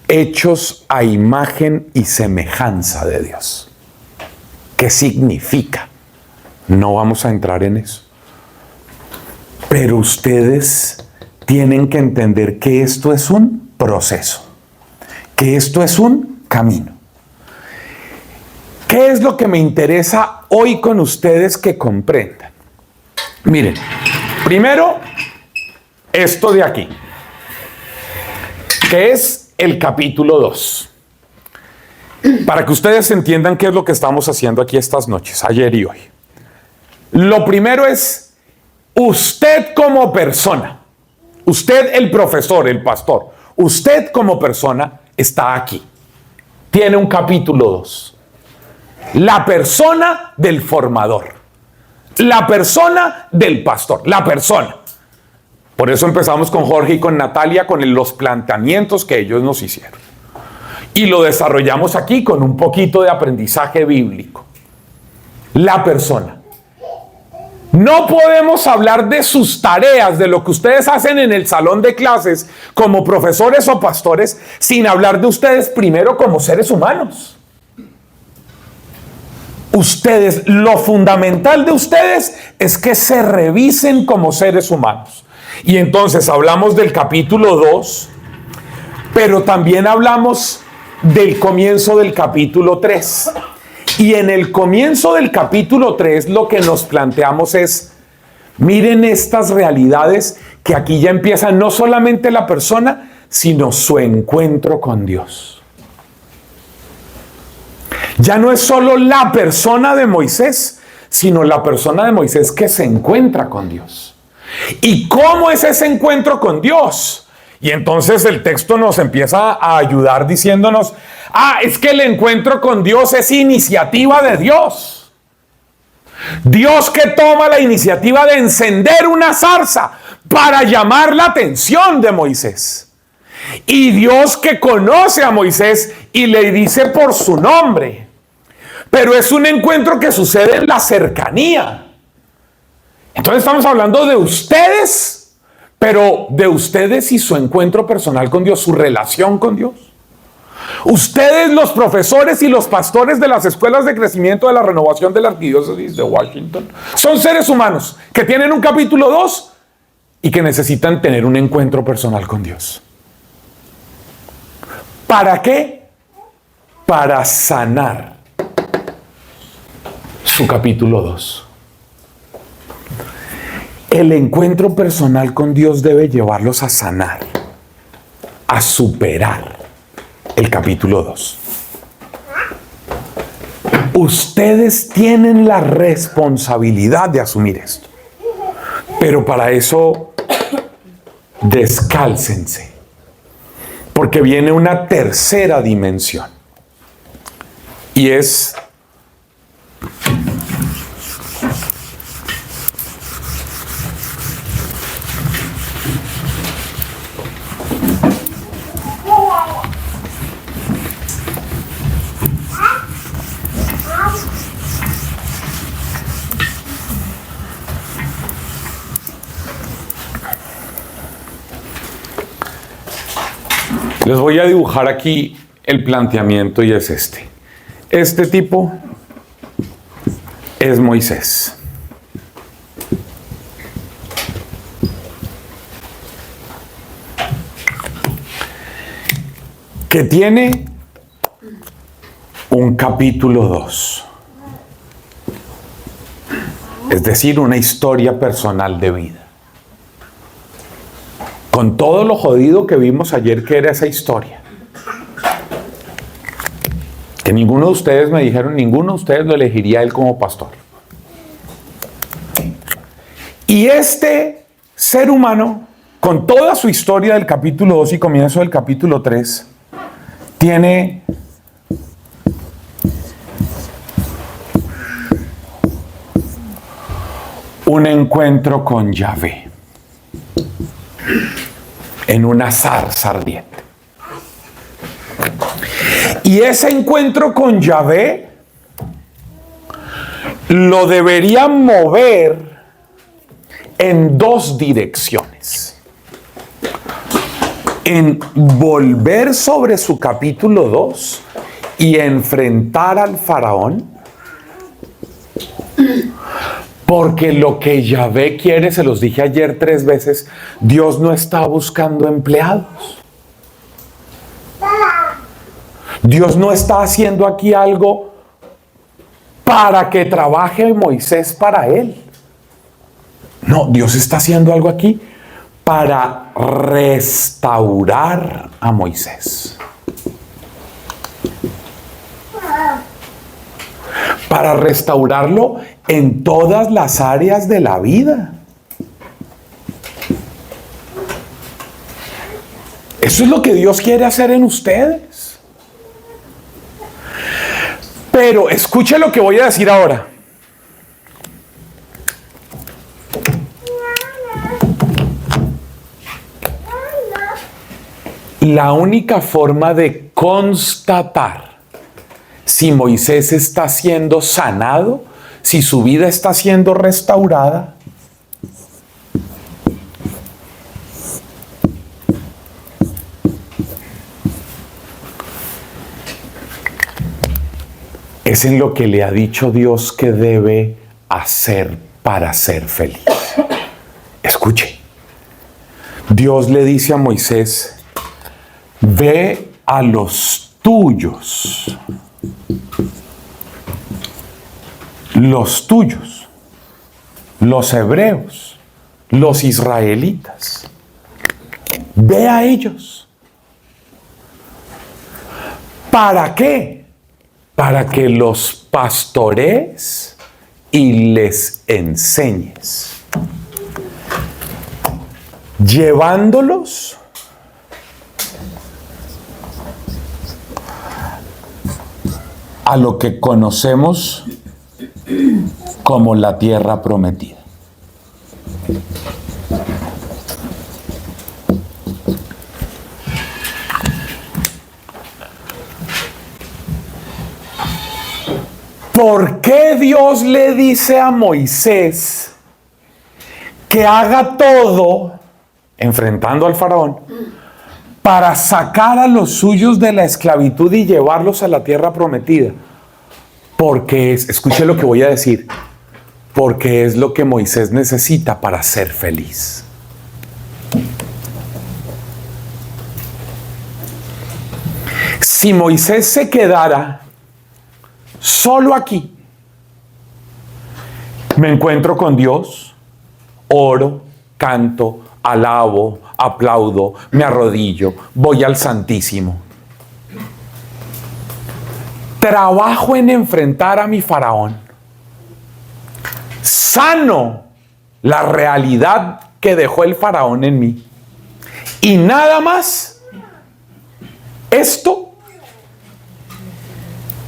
[SPEAKER 1] hechos a imagen y semejanza de Dios. ¿Qué significa? No vamos a entrar en eso. Pero ustedes tienen que entender que esto es un proceso, que esto es un camino. ¿Qué es lo que me interesa hoy con ustedes que comprendan? Miren, primero, esto de aquí, que es el capítulo 2. Para que ustedes entiendan qué es lo que estamos haciendo aquí estas noches, ayer y hoy. Lo primero es, usted como persona, usted el profesor, el pastor, usted como persona está aquí. Tiene un capítulo 2. La persona del formador. La persona del pastor. La persona. Por eso empezamos con Jorge y con Natalia con los planteamientos que ellos nos hicieron. Y lo desarrollamos aquí con un poquito de aprendizaje bíblico. La persona. No podemos hablar de sus tareas, de lo que ustedes hacen en el salón de clases como profesores o pastores, sin hablar de ustedes primero como seres humanos. Ustedes, lo fundamental de ustedes es que se revisen como seres humanos. Y entonces hablamos del capítulo 2, pero también hablamos del comienzo del capítulo 3. Y en el comienzo del capítulo 3 lo que nos planteamos es, miren estas realidades que aquí ya empieza no solamente la persona, sino su encuentro con Dios. Ya no es solo la persona de Moisés, sino la persona de Moisés que se encuentra con Dios. ¿Y cómo es ese encuentro con Dios? Y entonces el texto nos empieza a ayudar diciéndonos, es que el encuentro con Dios es iniciativa de Dios. Dios que toma la iniciativa de encender una zarza para llamar la atención de Moisés. Y Dios que conoce a Moisés y le dice por su nombre. Pero es un encuentro que sucede en la cercanía. Entonces estamos hablando de ustedes, pero de ustedes y su encuentro personal con Dios, su relación con Dios. Ustedes, los profesores y los pastores de las escuelas de crecimiento de la renovación de la Arquidiócesis de Washington, son seres humanos que tienen un capítulo 2 y que necesitan tener un encuentro personal con Dios. ¿Para qué? Para sanar su capítulo 2. El encuentro personal con Dios debe llevarlos a sanar, a superar el capítulo 2. Ustedes tienen la responsabilidad de asumir esto. Pero para eso, descálcense. Porque viene una tercera dimensión. Y es les voy a dibujar aquí el planteamiento y es este. Este tipo es Moisés. Que tiene un capítulo 2. Es decir, una historia personal de vida. Con todo lo jodido que vimos ayer que era esa historia. Que ninguno de ustedes me dijeron, ninguno de ustedes lo elegiría a él como pastor. Y este ser humano, con toda su historia del capítulo 2 y comienzo del capítulo 3, tiene un encuentro con Yahvé en una zarza ardiente. Y ese encuentro con Yahvé lo debería mover en dos direcciones. En volver sobre su capítulo 2 y enfrentar al faraón. Porque lo que Yahvé quiere, se los dije ayer 3 veces, Dios no está buscando empleados. Dios no está haciendo aquí algo para que trabaje Moisés para él. No, Dios está haciendo algo aquí para restaurar a Moisés. Para restaurarlo en todas las áreas de la vida. Eso es lo que Dios quiere hacer en ustedes. Pero escuche lo que voy a decir ahora. La única forma de constatar si Moisés está siendo sanado si su vida está siendo restaurada, es en lo que le ha dicho Dios que debe hacer para ser feliz. Escuche. Dios le dice a Moisés, ve a los tuyos, los hebreos, los israelitas, ve a ellos. ¿Para qué? Para que los pastorees y les enseñes, llevándolos a lo que conocemos como la tierra prometida. ¿Por qué Dios le dice a Moisés que haga todo, enfrentando al faraón, para sacar a los suyos de la esclavitud y llevarlos a la tierra prometida? Porque escuche lo que voy a decir, porque es lo que Moisés necesita para ser feliz. Si Moisés se quedara solo aquí, me encuentro con Dios, oro, canto, alabo, aplaudo, me arrodillo, voy al Santísimo. Trabajo en enfrentar a mi faraón. Sano la realidad que dejó el faraón en mí. Y nada más. Esto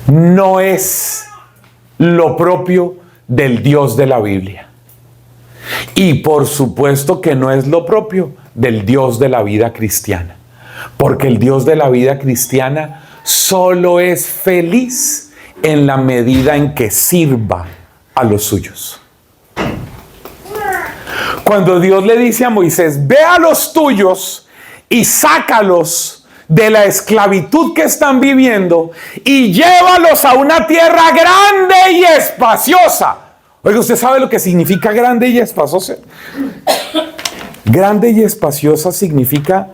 [SPEAKER 1] no es lo propio del Dios de la Biblia. Y por supuesto que no es lo propio del Dios de la vida cristiana. Porque el Dios de la vida cristiana solo es feliz en la medida en que sirva a los suyos. Cuando Dios le dice a Moisés, ve a los tuyos y sácalos de la esclavitud que están viviendo y llévalos a una tierra grande y espaciosa. Oiga, ¿usted sabe lo que significa grande y espaciosa? Grande y espaciosa significa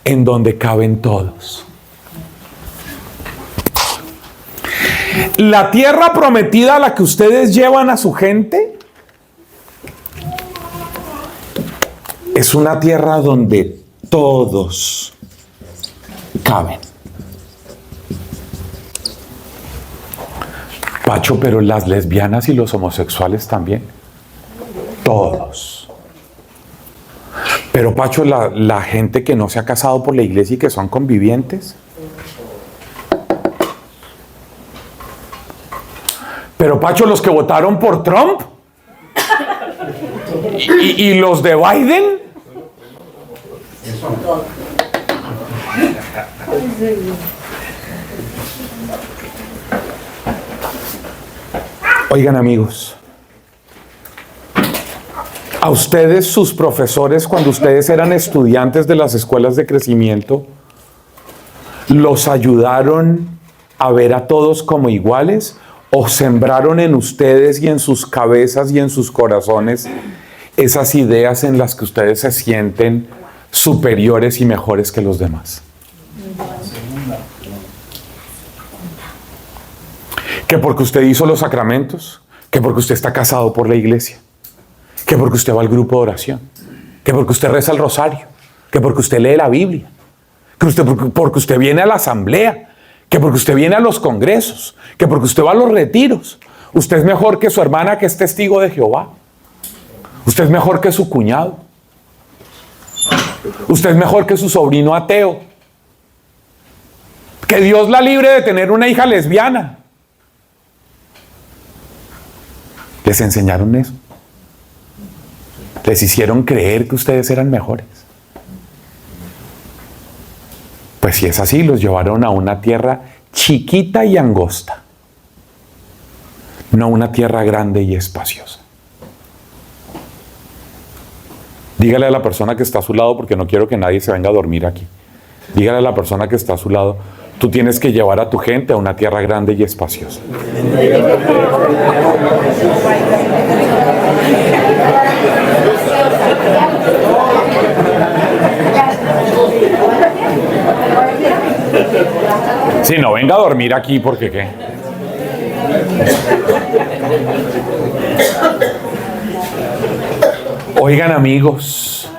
[SPEAKER 1] en donde caben todos. La tierra prometida a la que ustedes llevan a su gente es una tierra donde todos caben. Pacho, pero las lesbianas y los homosexuales también. Todos. Pero Pacho, la gente que no se ha casado por la iglesia y que son convivientes. Pero Pacho, los que votaron por Trump y los de Biden. Oigan, amigos, a ustedes, sus profesores, cuando ustedes eran estudiantes de las escuelas de crecimiento, ¿los ayudaron a ver a todos como iguales o sembraron en ustedes y en sus cabezas y en sus corazones esas ideas en las que ustedes se sienten superiores y mejores que los demás? Que porque usted hizo los sacramentos, que porque usted está casado por la iglesia, que porque usted va al grupo de oración, que porque usted reza el rosario, que porque usted lee la Biblia, que porque usted viene a la asamblea, que porque usted viene a los congresos, que porque usted va a los retiros, usted es mejor que su hermana que es testigo de Jehová, usted es mejor que su cuñado, usted es mejor que su sobrino ateo, que Dios la libre de tener una hija lesbiana. Les enseñaron eso. Les hicieron creer que ustedes eran mejores. Pues si es así, los llevaron a una tierra chiquita y angosta, no una tierra grande y espaciosa. Dígale a la persona que está a su lado, porque no quiero que nadie se venga a dormir aquí. Dígale a la persona que está a su lado, tú tienes que llevar a tu gente a una tierra grande y espaciosa. Si no, venga a dormir aquí, porque ¿qué? Oigan, amigos,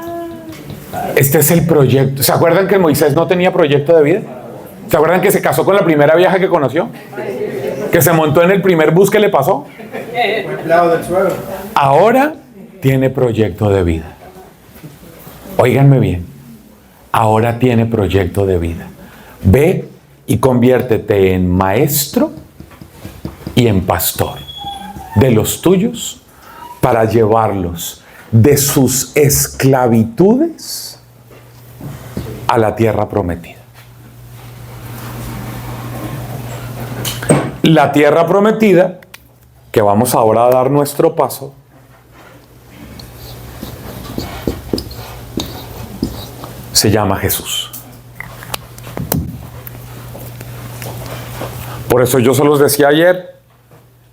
[SPEAKER 1] este es el proyecto. ¿Se acuerdan que Moisés no tenía proyecto de vida? ¿Se acuerdan que se casó con la primera vieja que conoció? ¿Que se montó en el primer bus que le pasó? Ahora tiene proyecto de vida. Óiganme bien. Ahora tiene proyecto de vida. Ve y conviértete en maestro y en pastor de los tuyos para llevarlos de sus esclavitudes a la tierra prometida. La tierra prometida, que vamos ahora a dar nuestro paso, se llama Jesús. Por eso yo se los decía ayer,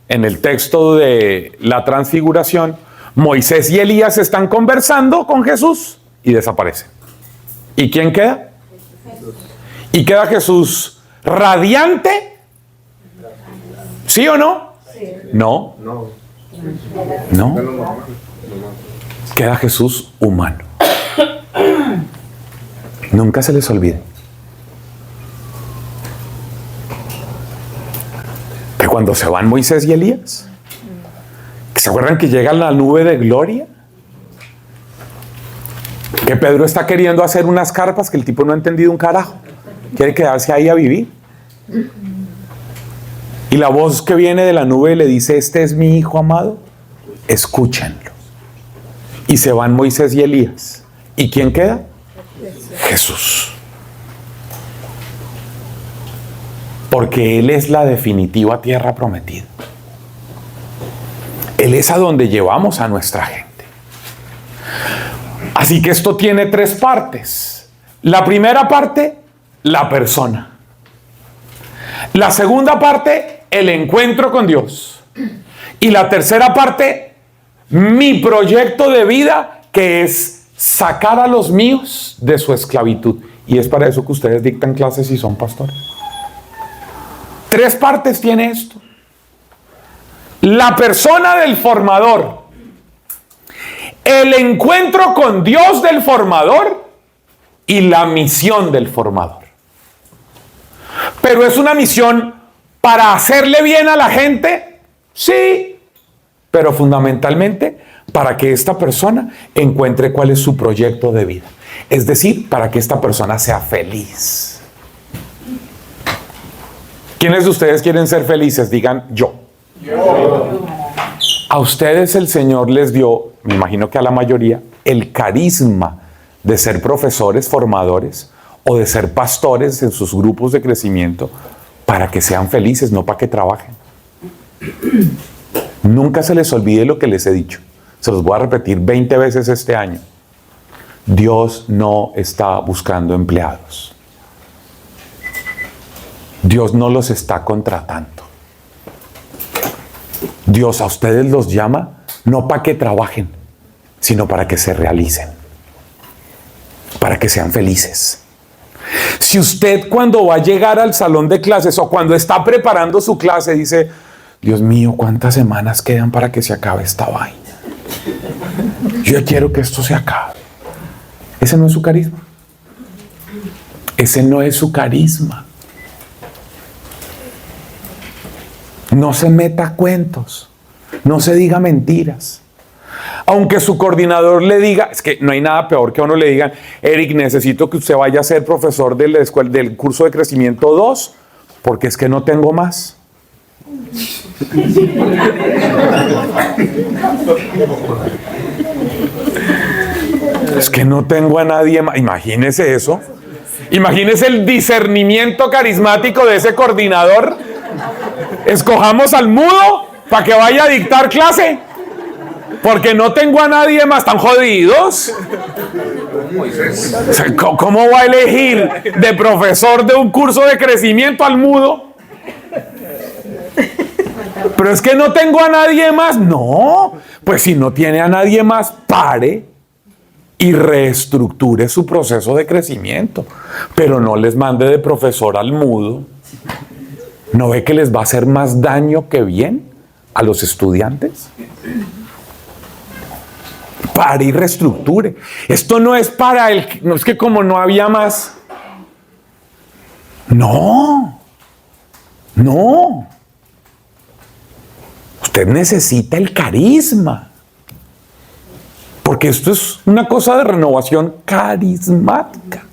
[SPEAKER 1] en el texto de la transfiguración, Moisés y Elías están conversando con Jesús y desaparecen. ¿Y quién queda? ¿Y queda Jesús radiante? ¿Sí o no? No. No. Queda Jesús humano. Nunca se les olvide que cuando se van Moisés y Elías, ¿se acuerdan que llega la nube de gloria? Que Pedro está queriendo hacer unas carpas que el tipo no ha entendido un carajo. Quiere quedarse ahí a vivir. Y la voz que viene de la nube le dice, este es mi hijo amado, escúchenlo. Y se van Moisés y Elías. ¿Y quién queda? Jesús. Porque Él es la definitiva tierra prometida. Él es a donde llevamos a nuestra gente. Así que esto tiene tres partes. La primera parte, la persona. La segunda parte, el encuentro con Dios. Y la tercera parte, mi proyecto de vida, que es sacar a los míos de su esclavitud. Y es para eso que ustedes dictan clases y son pastores. Tres partes tiene esto. La persona del formador, el encuentro con Dios del formador y la misión del formador. Pero es una misión para hacerle bien a la gente, sí, pero fundamentalmente para que esta persona encuentre cuál es su proyecto de vida. Es decir, para que esta persona sea feliz. ¿Quiénes de ustedes quieren ser felices? Digan yo. A ustedes el Señor les dio, me imagino que a la mayoría, el carisma de ser profesores, formadores o de ser pastores en sus grupos de crecimiento para que sean felices, no para que trabajen. Nunca se les olvide lo que les he dicho. Se los voy a repetir 20 veces este año. Dios no está buscando empleados. Dios no los está contratando. Dios a ustedes los llama no para que trabajen, sino para que se realicen, para que sean felices. Si usted cuando va a llegar al salón de clases o cuando está preparando su clase dice, Dios mío, ¿cuántas semanas quedan para que se acabe esta vaina? Yo quiero que esto se acabe. Ese no es su carisma. Ese no es su carisma. No se meta cuentos, no se diga mentiras. Aunque su coordinador le diga, es que no hay nada peor que a uno le digan, Eric, necesito que usted vaya a ser profesor de la escuela, del curso de crecimiento 2, porque es que no tengo más. Es que no tengo a nadie más. Imagínese eso. Imagínese el discernimiento carismático de ese coordinador. Escojamos al mudo para que vaya a dictar clase. Porque no tengo a nadie más. ¿Tan jodidos? ¿Cómo va a elegir de profesor de un curso de crecimiento al mudo? Pero es que no tengo a nadie más. No, pues si no tiene a nadie más, pare y reestructure su proceso de crecimiento. Pero no les mande de profesor al mudo. ¿No ve que les va a hacer más daño que bien a los estudiantes? Pare y reestructure. Esto no es para no es que como no había más. No. Usted necesita el carisma. Porque esto es una cosa de renovación carismática.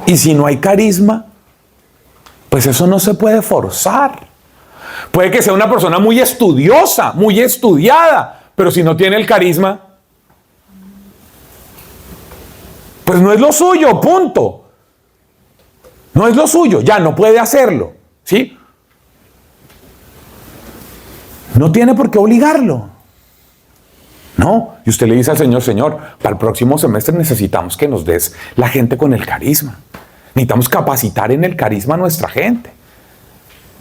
[SPEAKER 1] Y si no hay carisma, pues eso no se puede forzar. Puede que sea una persona muy estudiosa, muy estudiada, pero si no tiene el carisma, pues no es lo suyo, punto. No es lo suyo, ya no puede hacerlo, ¿sí? No tiene por qué obligarlo. No, y usted le dice al Señor, Señor, para el próximo semestre necesitamos que nos des la gente con el carisma. Necesitamos capacitar en el carisma a nuestra gente.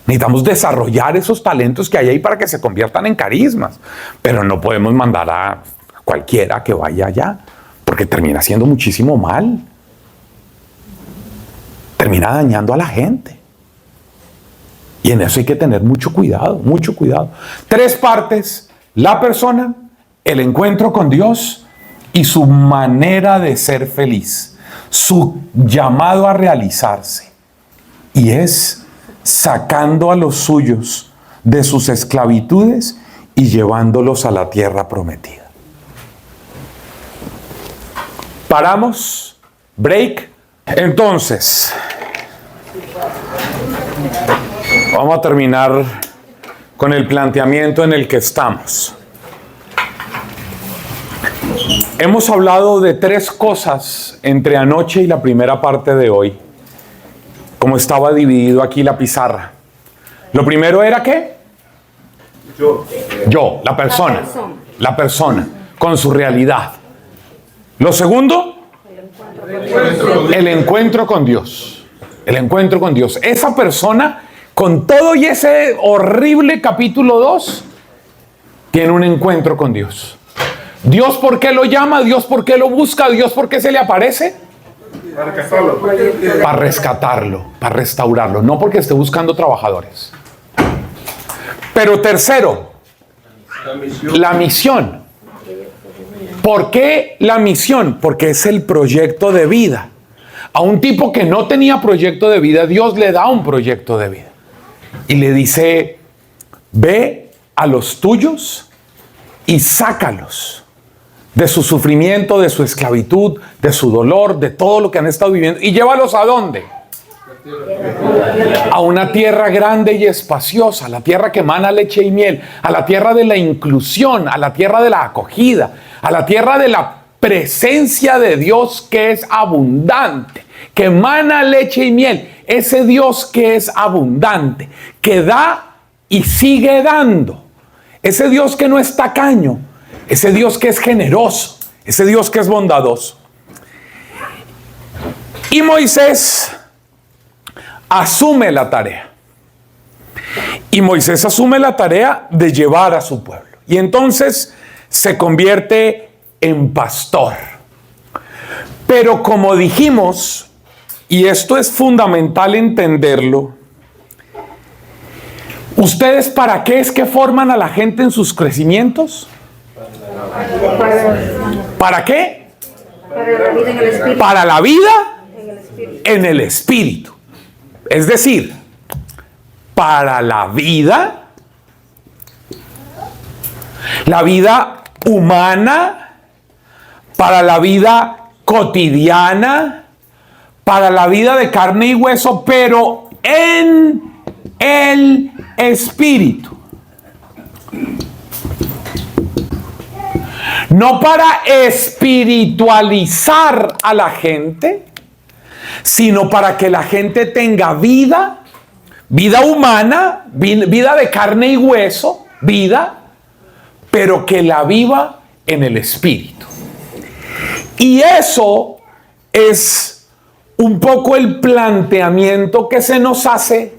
[SPEAKER 1] Necesitamos desarrollar esos talentos que hay ahí para que se conviertan en carismas. Pero no podemos mandar a cualquiera que vaya allá, porque termina haciendo muchísimo mal. Termina dañando a la gente. Y en eso hay que tener mucho cuidado, mucho cuidado. 3 partes: la persona, el encuentro con Dios y su manera de ser feliz. Su llamado a realizarse. Y es sacando a los suyos de sus esclavitudes y llevándolos a la tierra prometida. Paramos, break. Entonces, vamos a terminar con el planteamiento en el que estamos. Hemos hablado de 3 cosas entre anoche y la primera parte de hoy, como estaba dividido aquí la pizarra. Lo primero era ¿qué? Yo, la persona, con su realidad. Lo segundo, el encuentro con Dios. El encuentro con Dios. Esa persona, con todo y ese horrible capítulo 2, tiene un encuentro con Dios. Dios, ¿por qué lo llama? Dios, ¿por qué lo busca? Dios, ¿por qué se le aparece? Para rescatarlo, para restaurarlo. No porque esté buscando trabajadores. Pero tercero, la misión. ¿Por qué la misión? Porque es el proyecto de vida. A un tipo que no tenía proyecto de vida, Dios le da un proyecto de vida. Y le dice, ve a los tuyos y sácalos de su sufrimiento, de su esclavitud, de su dolor, de todo lo que han estado viviendo. ¿Y llévalos a dónde? A una tierra grande y espaciosa, a la tierra que emana leche y miel, a la tierra de la inclusión, a la tierra de la acogida, a la tierra de la presencia de Dios que es abundante, que emana leche y miel, ese Dios que es abundante, que da y sigue dando, ese Dios que no es tacaño, ese Dios que es generoso, ese Dios que es bondadoso. Y Moisés asume la tarea. Y Moisés asume la tarea de llevar a su pueblo. Y entonces se convierte en pastor. Pero como dijimos, y esto es fundamental entenderlo, ¿ustedes para qué es que forman a la gente en sus crecimientos? ¿Para qué? Para la vida en el espíritu. Es decir, para la vida humana, para la vida cotidiana, para la vida de carne y hueso, pero en el espíritu. No para espiritualizar a la gente, sino para que la gente tenga vida humana, vida de carne y hueso, vida, pero que la viva en el Espíritu. Y eso es un poco el planteamiento que se nos hace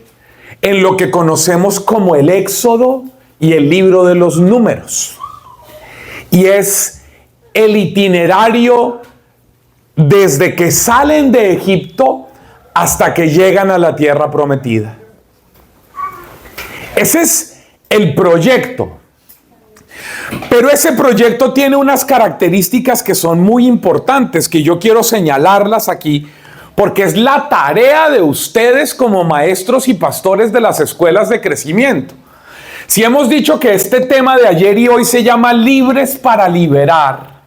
[SPEAKER 1] en lo que conocemos como el Éxodo y el libro de los Números. Y es el itinerario desde que salen de Egipto hasta que llegan a la tierra prometida. Ese es el proyecto. Pero ese proyecto tiene unas características que son muy importantes, que yo quiero señalarlas aquí, porque es la tarea de ustedes como maestros y pastores de las escuelas de crecimiento. Si hemos dicho que este tema de ayer y hoy se llama Libres para Liberar,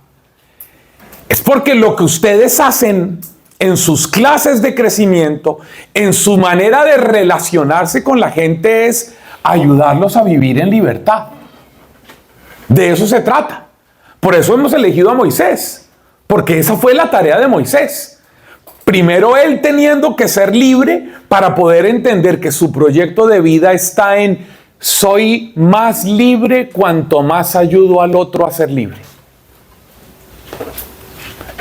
[SPEAKER 1] es porque lo que ustedes hacen en sus clases de crecimiento, en su manera de relacionarse con la gente, es ayudarlos a vivir en libertad. De eso se trata. Por eso hemos elegido a Moisés, porque esa fue la tarea de Moisés. Primero él teniendo que ser libre para poder entender que su proyecto de vida está en: soy más libre cuanto más ayudo al otro a ser libre.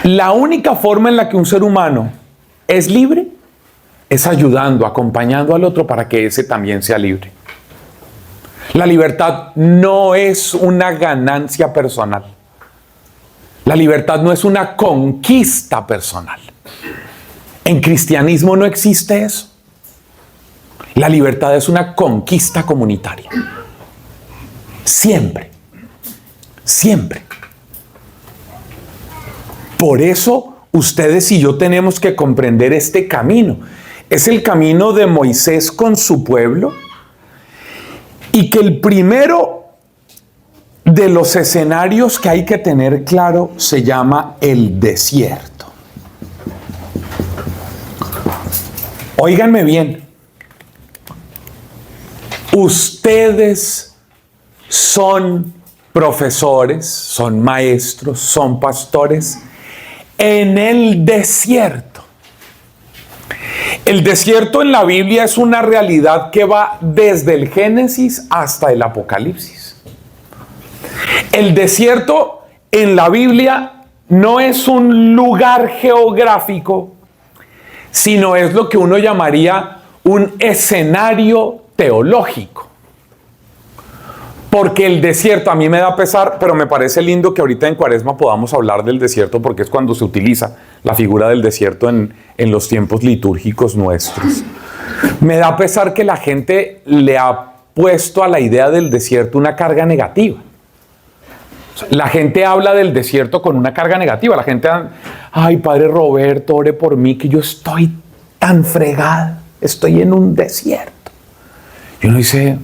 [SPEAKER 1] La única forma en la que un ser humano es libre es ayudando, acompañando al otro para que ese también sea libre. La libertad no es una ganancia personal. La libertad no es una conquista personal. En cristianismo no existe eso. La libertad es una conquista comunitaria. Siempre. Siempre. Por eso ustedes y yo tenemos que comprender este camino. Es el camino de Moisés con su pueblo. Y que el primero de los escenarios que hay que tener claro se llama el desierto. Óiganme bien. Ustedes son profesores, son maestros, son pastores en el desierto. El desierto en la Biblia es una realidad que va desde el Génesis hasta el Apocalipsis. El desierto en la Biblia no es un lugar geográfico, sino es lo que uno llamaría un escenario teológico. Porque el desierto, a mí me da pesar, pero me parece lindo que ahorita en Cuaresma podamos hablar del desierto, porque es cuando se utiliza la figura del desierto en los tiempos litúrgicos nuestros. Me da pesar que la gente le ha puesto a la idea del desierto una carga negativa. La gente habla del desierto con una carga negativa. La gente, ay, Padre Roberto, ore por mí, que yo estoy tan fregada, estoy en un desierto. Y uno dice,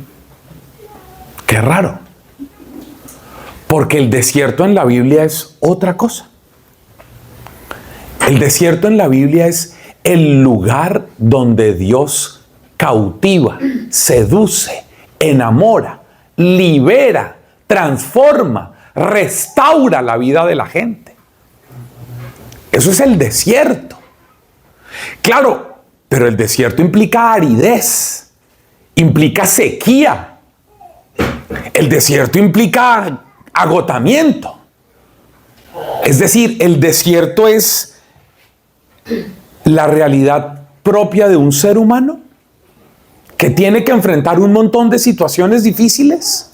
[SPEAKER 1] qué raro, porque el desierto en la Biblia es otra cosa. El desierto en la Biblia es el lugar donde Dios cautiva, seduce, enamora, libera, transforma, restaura la vida de la gente. Eso es el desierto. Claro, pero el desierto implica aridez, implica sequía. El desierto implica agotamiento. Es decir, el desierto es la realidad propia de un ser humano que tiene que enfrentar un montón de situaciones difíciles,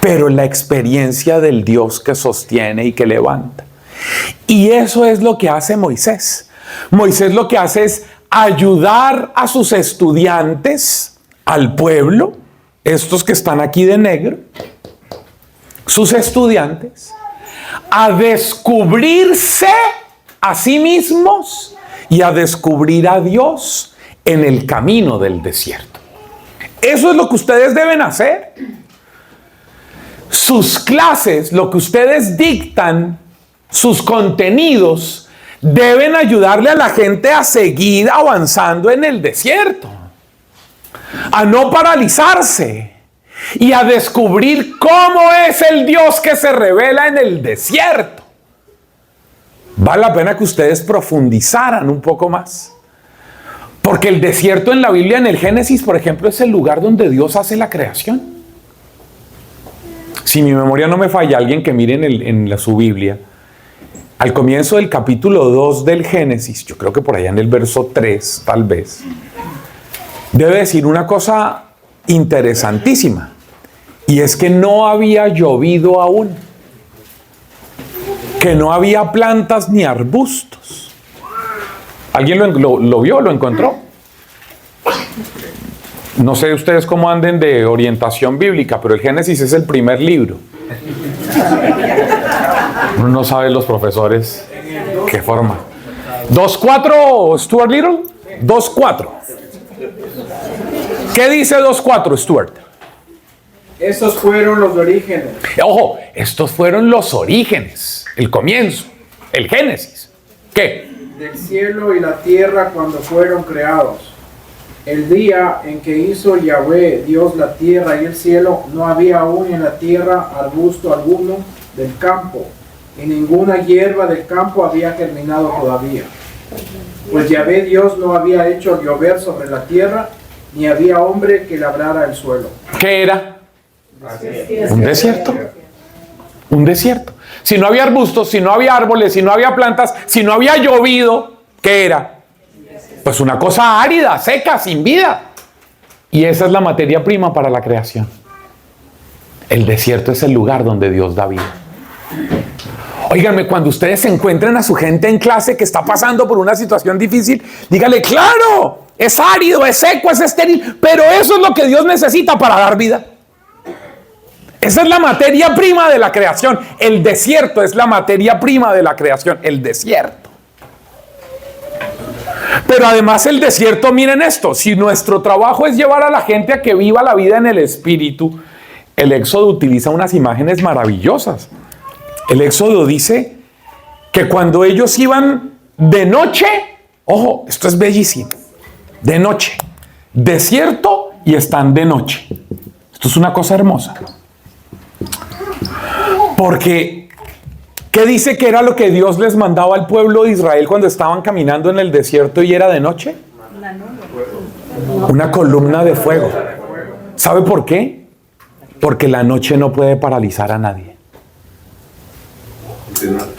[SPEAKER 1] pero la experiencia del Dios que sostiene y que levanta. Y eso es lo que hace Moisés. Moisés lo que hace es ayudar a sus estudiantes, al pueblo, estos que están aquí de negro, sus estudiantes, a descubrirse a sí mismos y a descubrir a Dios en el camino del desierto. Eso es lo que ustedes deben hacer. Sus clases, lo que ustedes dictan, sus contenidos, deben ayudarle a la gente a seguir avanzando en el desierto, a no paralizarse y a descubrir cómo es el Dios que se revela en el desierto. Vale la pena que ustedes profundizaran un poco más, Porque el desierto en la Biblia, en el Génesis, por ejemplo, es el lugar donde Dios hace la creación. Si mi memoria no me falla, alguien que mire su Biblia, al comienzo del capítulo 2 del Génesis, yo creo que por allá en el verso 3, tal vez, debe decir una cosa interesantísima, y es que no había llovido aún, que no había plantas ni arbustos. ¿Alguien lo vio, lo encontró? No sé ustedes cómo anden de orientación bíblica, pero el Génesis es el primer libro. Uno no sabe los profesores qué forma. 2.4, Stuart Little. 2.4. ¿Qué dice 2.4, Stuart?
[SPEAKER 6] Esos fueron los orígenes.
[SPEAKER 1] Ojo, estos fueron los orígenes, el comienzo, el Génesis. ¿Qué?
[SPEAKER 6] Del cielo y la tierra cuando fueron creados. El día en que hizo Yahvé, Dios, la tierra y el cielo, no había aún en la tierra arbusto alguno del campo, y ninguna hierba del campo había germinado todavía. Pues Yahvé Dios no había hecho llover sobre la tierra, ni había hombre que labrara el suelo.
[SPEAKER 1] ¿Qué era? Un desierto. Un desierto. Si no había arbustos, si no había árboles, si no había plantas, si no había llovido, ¿qué era? Pues una cosa árida, seca, sin vida. Y esa es la materia prima para la creación. El desierto es el lugar donde Dios da vida. Óiganme, cuando ustedes se encuentren a su gente en clase que está pasando por una situación difícil, dígale, claro, es árido, es seco, es estéril, pero eso es lo que Dios necesita para dar vida. Esa es la materia prima de la creación. El desierto es la materia prima de la creación, el desierto. Pero además el desierto, miren esto, si nuestro trabajo es llevar a la gente a que viva la vida en el Espíritu, el Éxodo utiliza unas imágenes maravillosas. El Éxodo dice que cuando ellos iban de noche, ojo, esto es bellísimo, de noche, desierto y están de noche. Esto es una cosa hermosa. Porque, ¿qué dice que era lo que Dios les mandaba al pueblo de Israel cuando estaban caminando en el desierto y era de noche? Una columna de fuego. ¿Sabe por qué? Porque la noche no puede paralizar a nadie.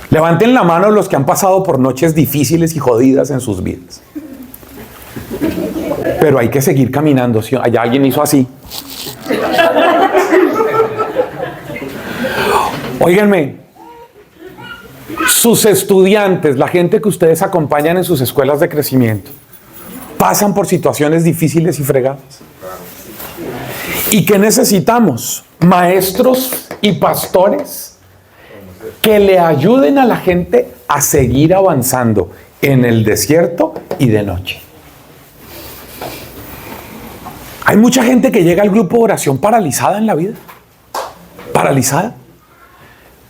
[SPEAKER 1] Levanten la mano los que han pasado por noches difíciles y jodidas en sus vidas. Pero hay que seguir caminando. ¿Sí? Allá alguien hizo así. Óiganme, sus estudiantes, la gente que ustedes acompañan en sus escuelas de crecimiento, pasan por situaciones difíciles y fregadas. ¿Y qué necesitamos? Maestros y pastores que le ayuden a la gente a seguir avanzando en el desierto y de noche. Hay mucha gente que llega al grupo de oración paralizada en la vida. Paralizada.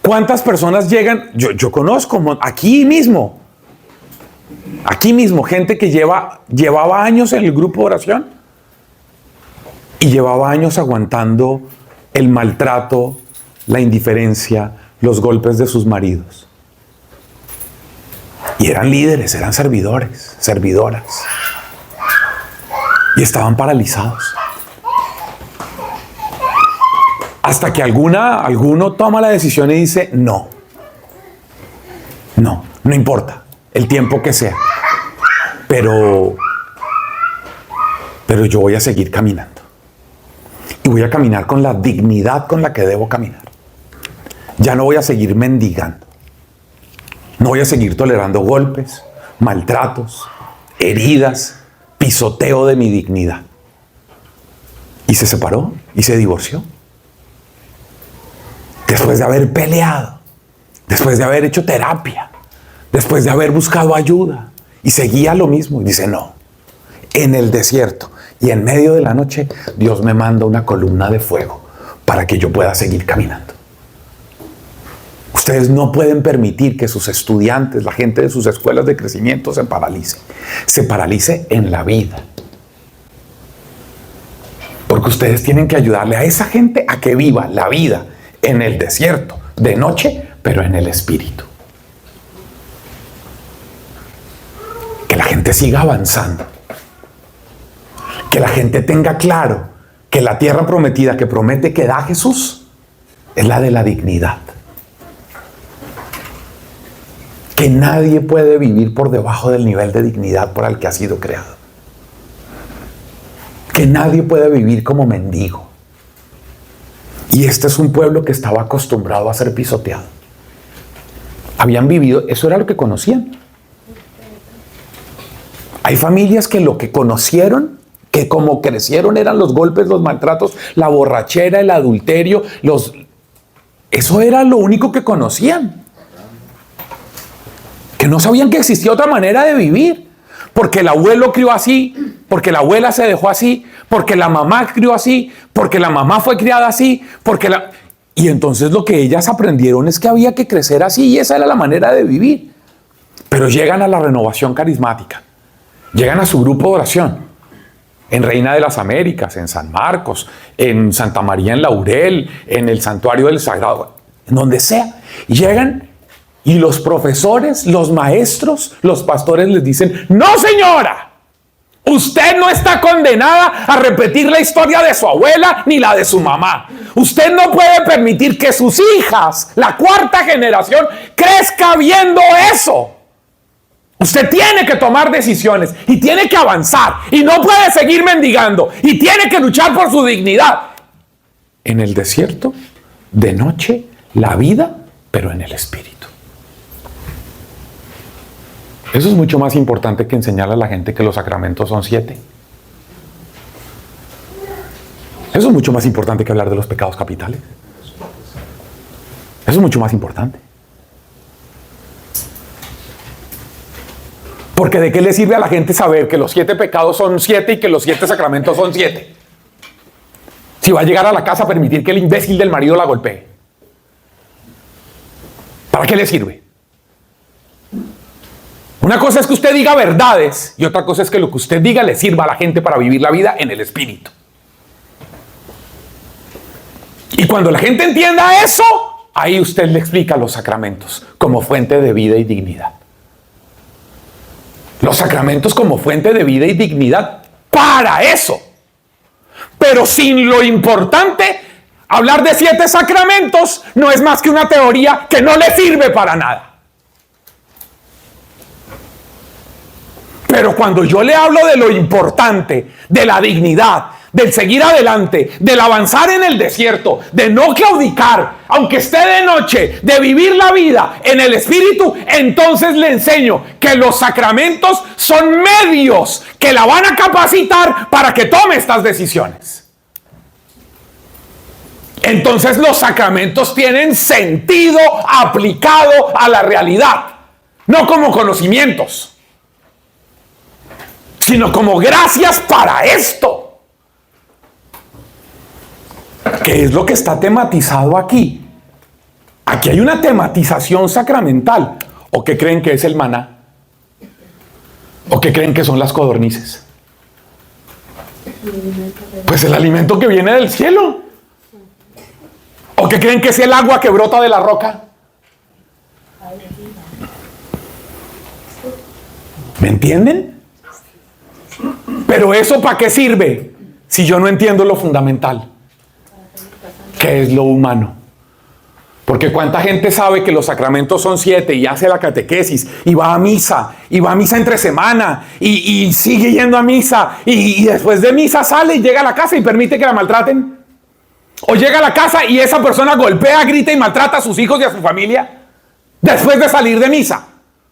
[SPEAKER 1] ¿Cuántas personas llegan? Yo conozco aquí mismo, gente que llevaba años en el grupo de oración y llevaba años aguantando el maltrato, la indiferencia, los golpes de sus maridos. Y eran líderes, eran servidores, servidoras. Y estaban paralizados. Hasta que alguno toma la decisión y dice, no importa, el tiempo que sea. Pero yo voy a seguir caminando. Y voy a caminar con la dignidad con la que debo caminar. Ya no voy a seguir mendigando. No voy a seguir tolerando golpes, maltratos, heridas, pisoteo de mi dignidad. Y se separó y se divorció. Después de haber peleado, después de haber hecho terapia, después de haber buscado ayuda, y seguía lo mismo. Y dice, no, en el desierto y en medio de la noche, Dios me manda una columna de fuego para que yo pueda seguir caminando. Ustedes no pueden permitir que sus estudiantes, la gente de sus escuelas de crecimiento se paralice. Se paralice en la vida. Porque ustedes tienen que ayudarle a esa gente a que viva la vida en el desierto, de noche, pero en el Espíritu. Que la gente siga avanzando. que la gente tenga claro que la tierra prometida que promete que da Jesús es la de la dignidad. Que nadie puede vivir por debajo del nivel de dignidad por el que ha sido creado. Que nadie puede vivir como mendigo. Y este es un pueblo que estaba acostumbrado a ser pisoteado. Habían vivido, eso era lo que conocían. Hay familias que lo que conocieron, que como crecieron eran los golpes, los maltratos, la borrachera, el adulterio, eso era lo único que conocían. Que no sabían que existía otra manera de vivir. Porque el abuelo crió así, porque la abuela se dejó así, porque la mamá crió así, porque la mamá fue criada así, Y entonces lo que ellas aprendieron es que había que crecer así y esa era la manera de vivir. Pero llegan a la renovación carismática, llegan a su grupo de oración, en Reina de las Américas, en San Marcos, en Santa María en Laurel, en el Santuario del Sagrado, en donde sea, y llegan. Y los profesores, los maestros, los pastores les dicen, no señora, usted no está condenada a repetir la historia de su abuela ni la de su mamá. Usted no puede permitir que sus hijas, la cuarta generación, crezca viendo eso. Usted tiene que tomar decisiones y tiene que avanzar y no puede seguir mendigando y tiene que luchar por su dignidad. En el desierto, de noche, la vida, pero en el espíritu. Eso es mucho más importante que enseñarle a la gente que los sacramentos son 7. Eso es mucho más importante que hablar de los pecados capitales. Eso es mucho más importante. Porque ¿de qué le sirve a la gente saber que los 7 pecados son 7 y que los 7 sacramentos son 7? Si va a llegar a la casa a permitir que el imbécil del marido la golpee. ¿Para qué le sirve? Una cosa es que usted diga verdades y otra cosa es que lo que usted diga le sirva a la gente para vivir la vida en el espíritu. Y cuando la gente entienda eso, ahí usted le explica los sacramentos como fuente de vida y dignidad. Los sacramentos como fuente de vida y dignidad para eso. Pero sin lo importante, hablar de 7 sacramentos no es más que una teoría que no le sirve para nada. Pero cuando yo le hablo de lo importante, de la dignidad, del seguir adelante, del avanzar en el desierto, de no claudicar, aunque esté de noche, de vivir la vida en el espíritu, entonces le enseño que los sacramentos son medios que la van a capacitar para que tome estas decisiones. Entonces los sacramentos tienen sentido aplicado a la realidad, no como conocimientos, sino como gracias para esto. ¿Qué es lo que está tematizado aquí? Aquí hay una tematización sacramental. ¿O qué creen que es el maná? ¿O qué creen que son las codornices? Pues el alimento que viene del cielo. ¿O qué creen que es el agua que brota de la roca? ¿Me entienden? Pero eso ¿para qué sirve? Si yo no entiendo lo fundamental, que es lo humano. Porque cuánta gente sabe que los sacramentos son 7 y hace la catequesis y va a misa entre semana y sigue yendo a misa y después de misa sale y llega a la casa y permite que la maltraten. O llega a la casa y esa persona golpea, grita y maltrata a sus hijos y a su familia después de salir de misa.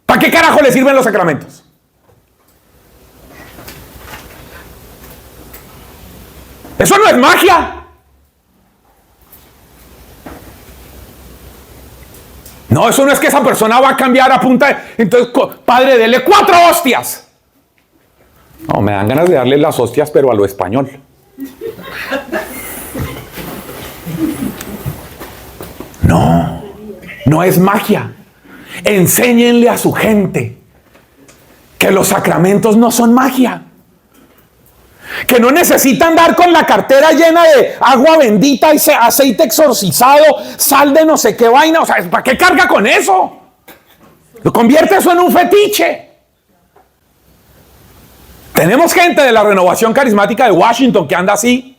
[SPEAKER 1] ¿Para qué carajo le sirven los sacramentos? Eso no es magia. No, eso no es que esa persona va a cambiar a punta de... Entonces, padre, dele 4 hostias. No, me dan ganas de darle las hostias, pero a lo español. No, no es magia. Enséñenle a su gente que los sacramentos no son magia. Que no necesitan andar con la cartera llena de agua bendita y aceite exorcizado, sal de no sé qué vaina. O sea, ¿para qué carga con eso? Lo convierte eso en un fetiche. Tenemos gente de la Renovación Carismática de Washington que anda así,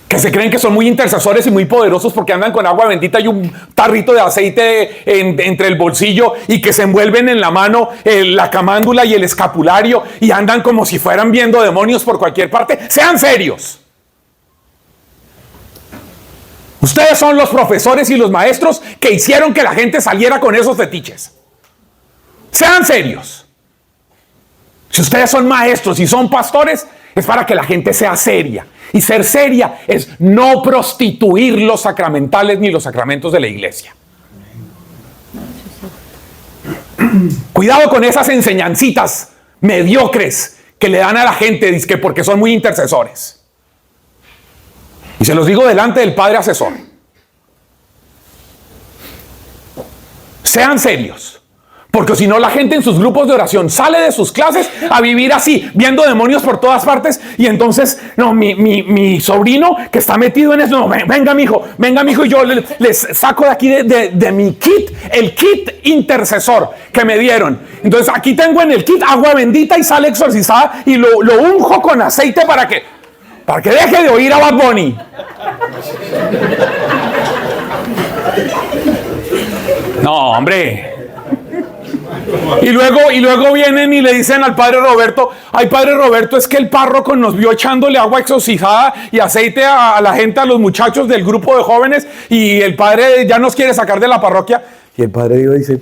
[SPEAKER 1] que se creen que son muy intercesores y muy poderosos porque andan con agua bendita y un tarrito de aceite entre el bolsillo y que se envuelven en la mano la camándula y el escapulario y andan como si fueran viendo demonios por cualquier parte. Sean serios. Ustedes son los profesores y los maestros que hicieron que la gente saliera con esos fetiches. Sean serios. Si ustedes son maestros y son pastores, es para que la gente sea seria. Y ser seria es no prostituir los sacramentales ni los sacramentos de la iglesia. Cuidado con esas enseñancitas mediocres que le dan a la gente dizque porque son muy intercesores. Y se los digo delante del padre asesor. Sean serios. Porque si no, la gente en sus grupos de oración sale de sus clases a vivir así, viendo demonios por todas partes. Y entonces, no, mi sobrino que está metido en eso, no, venga mi hijo, y yo les saco de aquí de mi kit, el kit intercesor que me dieron. Entonces aquí tengo en el kit agua bendita y sal exorcizada y lo unjo con aceite para que deje de oír a Bad Bunny. No, hombre. Y luego vienen y le dicen al padre Roberto, ay padre Roberto, es que el párroco nos vio echándole agua exorcizada y aceite a la gente, a los muchachos del grupo de jóvenes, y el padre ya nos quiere sacar de la parroquia. Y el padre dice,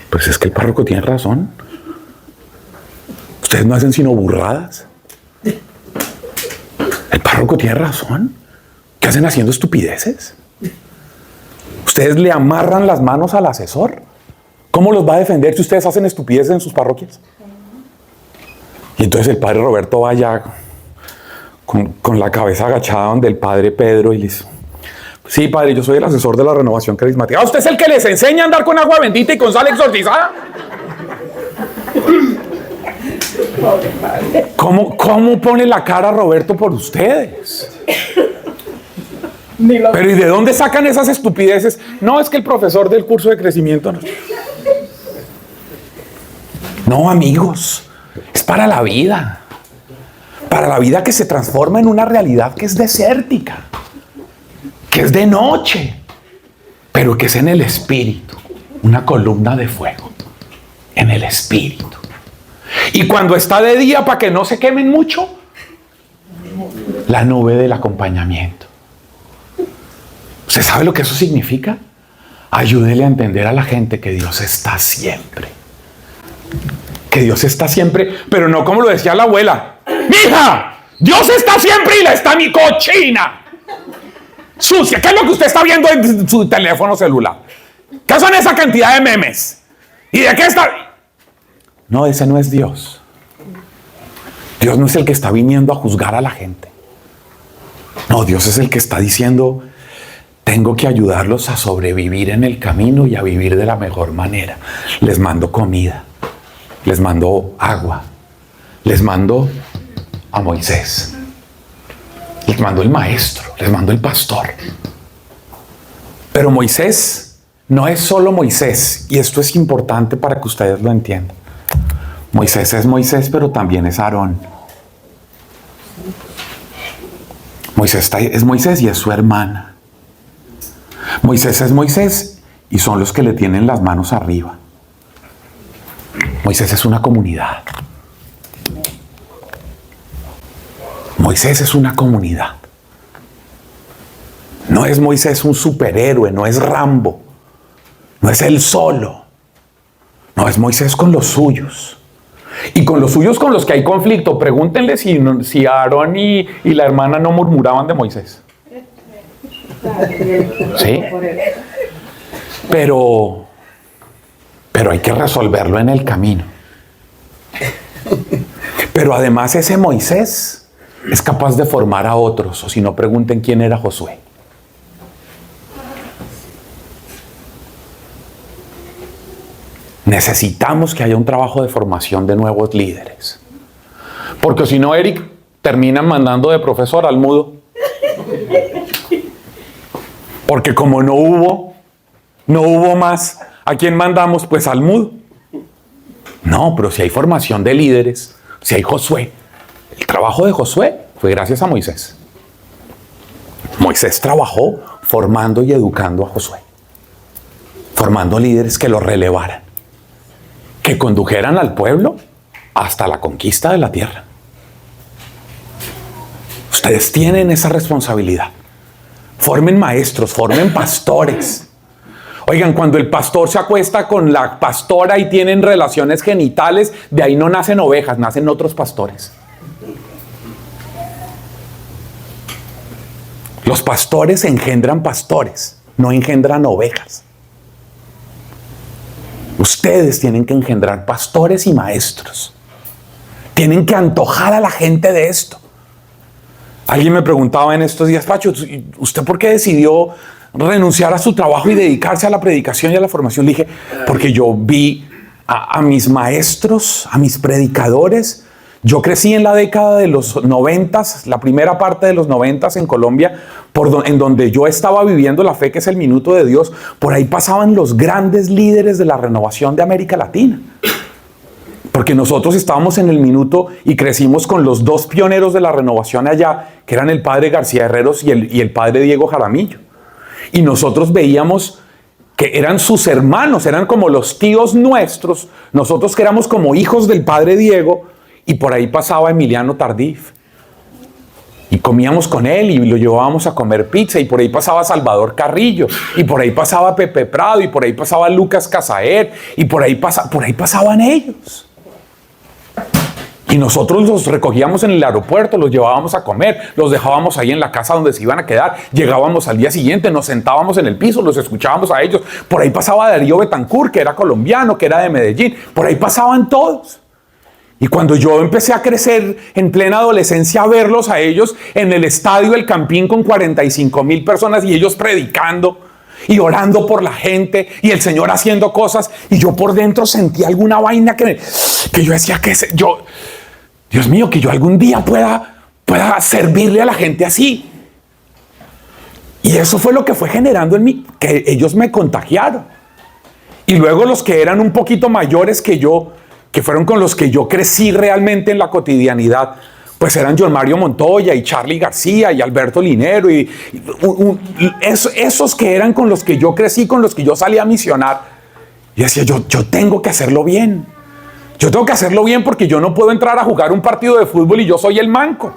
[SPEAKER 1] pues es que el párroco tiene razón. Ustedes no hacen sino burradas. El párroco tiene razón. ¿Qué hacen haciendo estupideces? Ustedes le amarran las manos al asesor. ¿Cómo los va a defender si ustedes hacen estupideces en sus parroquias? Y entonces el padre Roberto va allá con la cabeza agachada donde el padre Pedro y le dice, sí padre, yo soy el asesor de la Renovación Carismática. ¿Ah, usted es el que les enseña a andar con agua bendita y con sal exorcizada? ¿Cómo pone la cara Roberto por ustedes? Pero ¿y de dónde sacan esas estupideces? No, es que el profesor del curso de crecimiento... No, amigos, es para la vida que se transforma en una realidad que es desértica, que es de noche, pero que es en el espíritu, una columna de fuego, en el espíritu. Y cuando está de día, para que no se quemen mucho, la nube del acompañamiento. ¿Usted sabe lo que eso significa? Ayúdele a entender a la gente que Dios está siempre. Que Dios está siempre, pero no como lo decía la abuela. ¡Mija! Dios está siempre y la está mi cochina. Sucia. ¿Qué es lo que usted está viendo en su teléfono celular? ¿Qué son esa cantidad de memes? ¿Y de qué está? No, ese no es Dios. Dios no es el que está viniendo a juzgar a la gente. No, Dios es el que está diciendo, tengo que ayudarlos a sobrevivir en el camino y a vivir de la mejor manera. Les mando comida. Les mandó agua, les mandó a Moisés, les mandó el maestro, les mandó el pastor. Pero Moisés no es solo Moisés, y esto es importante para que ustedes lo entiendan. Moisés es Moisés, pero también es Aarón. Moisés es Moisés y es su hermana. Moisés es Moisés y son los que le tienen las manos arriba. Moisés es una comunidad. Moisés es una comunidad. No es Moisés un superhéroe, no es Rambo, no es él solo. No, es Moisés con los suyos. Y con los suyos con los que hay conflicto. Pregúntenle si Aarón y la hermana no murmuraban de Moisés. ¿Sí? Pero hay que resolverlo en el camino. Pero además ese Moisés es capaz de formar a otros, o si no, pregunten quién era Josué. Necesitamos que haya un trabajo de formación de nuevos líderes. Porque si no, Eric termina mandando de profesor al mudo. Porque como no hubo más, ¿a quién mandamos? Pues al mudo. No, pero si hay formación de líderes, si hay Josué, el trabajo de Josué fue gracias a Moisés. Moisés trabajó formando y educando a Josué, formando líderes que lo relevaran, que condujeran al pueblo hasta la conquista de la tierra. Ustedes tienen esa responsabilidad. Formen maestros, formen pastores. Oigan, cuando el pastor se acuesta con la pastora y tienen relaciones genitales, de ahí no nacen ovejas, nacen otros pastores. Los pastores engendran pastores, no engendran ovejas. Ustedes tienen que engendrar pastores y maestros. Tienen que antojar a la gente de esto. Alguien me preguntaba en estos días, Pacho, ¿usted por qué decidió renunciar a su trabajo y dedicarse a la predicación y a la formación? Le dije, porque yo vi a mis maestros, a mis predicadores. Yo crecí en la década de los 90s, la primera parte de los 90s en Colombia, en donde yo estaba viviendo la fe, que es el minuto de Dios. Por ahí pasaban los grandes líderes de la renovación de América Latina. Porque nosotros estábamos en el minuto y crecimos con los dos pioneros de la renovación allá, que eran el padre García Herreros y el padre Diego Jaramillo. Y nosotros veíamos que eran sus hermanos, eran como los tíos nuestros, nosotros que éramos como hijos del padre Diego, y por ahí pasaba Emiliano Tardif. Y comíamos con él y lo llevábamos a comer pizza, y por ahí pasaba Salvador Carrillo, y por ahí pasaba Pepe Prado, y por ahí pasaba Lucas Casaet, y por ahí pasaban ellos. Y nosotros los recogíamos en el aeropuerto, los llevábamos a comer, los dejábamos ahí en la casa donde se iban a quedar, llegábamos al día siguiente, nos sentábamos en el piso, los escuchábamos a ellos. Por ahí pasaba Darío Betancourt, que era colombiano, que era de Medellín, por ahí pasaban todos. Y cuando yo empecé a crecer en plena adolescencia, a verlos a ellos en el estadio El Campín con 45,000 personas y ellos predicando y orando por la gente y el Señor haciendo cosas, y yo por dentro sentía alguna vaina que yo decía Dios mío, que yo algún día pueda servirle a la gente así. Y eso fue lo que fue generando en mí, que ellos me contagiaron. Y luego los que eran un poquito mayores que yo, que fueron con los que yo crecí realmente en la cotidianidad, pues eran John Mario Montoya y Charlie García y Alberto Linero y esos que eran con los que yo crecí, con los que yo salía a misionar. Y decía, yo tengo que hacerlo bien. Yo tengo que hacerlo bien, porque yo no puedo entrar a jugar un partido de fútbol y yo soy el manco,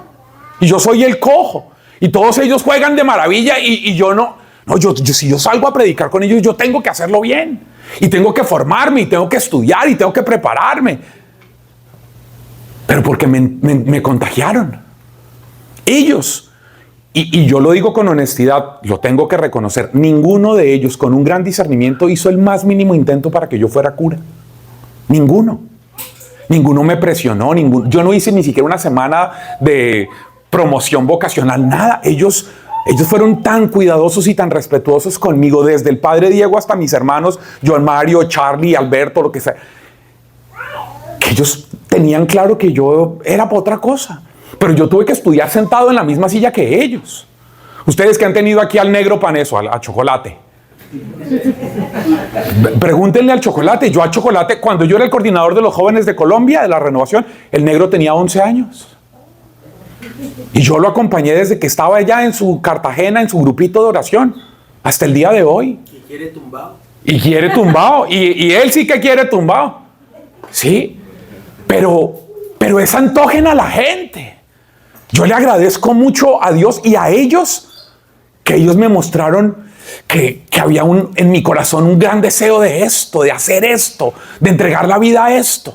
[SPEAKER 1] y yo soy el cojo, y todos ellos juegan de maravilla y yo no. Si yo salgo a predicar con ellos, yo tengo que hacerlo bien, y tengo que formarme, y tengo que estudiar, y tengo que prepararme. Pero porque me contagiaron ellos. Y yo lo digo con honestidad, lo tengo que reconocer, ninguno de ellos con un gran discernimiento hizo el más mínimo intento para que yo fuera cura. Ninguno me presionó, yo no hice ni siquiera una semana de promoción vocacional, nada. Ellos fueron tan cuidadosos y tan respetuosos conmigo, desde el padre Diego hasta mis hermanos, John Mario, Charlie, Alberto, lo que sea, que ellos tenían claro que yo era para otra cosa. Pero yo tuve que estudiar sentado en la misma silla que ellos. Ustedes que han tenido aquí al negro Paneso, a Chocolate, pregúntenle al Chocolate. Yo a Chocolate, cuando yo era el coordinador de los jóvenes de Colombia, de la renovación, el negro tenía 11 años. Y yo lo acompañé desde que estaba allá en su Cartagena, en su grupito de oración, hasta el día de hoy.
[SPEAKER 7] Y quiere tumbado.
[SPEAKER 1] Y quiere tumbado. Y él sí que quiere tumbado. Sí. Pero es antojen a la gente. Yo le agradezco mucho a Dios y a ellos, que ellos me mostraron que había en mi corazón un gran deseo de esto, de hacer esto, de entregar la vida a esto.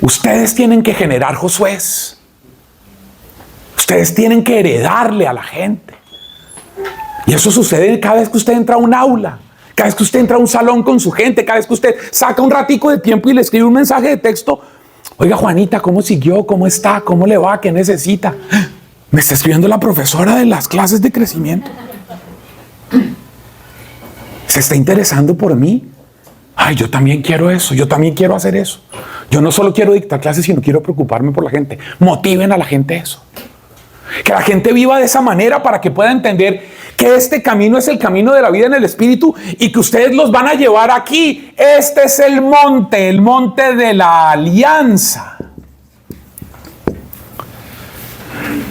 [SPEAKER 1] Ustedes tienen que generar Josués. Ustedes tienen que heredarle a la gente. Y eso sucede cada vez que usted entra a un aula, cada vez que usted entra a un salón con su gente, cada vez que usted saca un ratico de tiempo y le escribe un mensaje de texto. Oiga, Juanita, ¿cómo siguió? ¿Cómo está? ¿Cómo le va? ¿Qué necesita? Me está escribiendo la profesora de las clases de crecimiento. ¿Se está interesando por mí? Ay, yo también quiero eso, yo también quiero hacer eso. Yo no solo quiero dictar clases, sino quiero preocuparme por la gente. Motiven a la gente eso. Que la gente viva de esa manera para que pueda entender que este camino es el camino de la vida en el Espíritu y que ustedes los van a llevar aquí. Este es el monte de la alianza.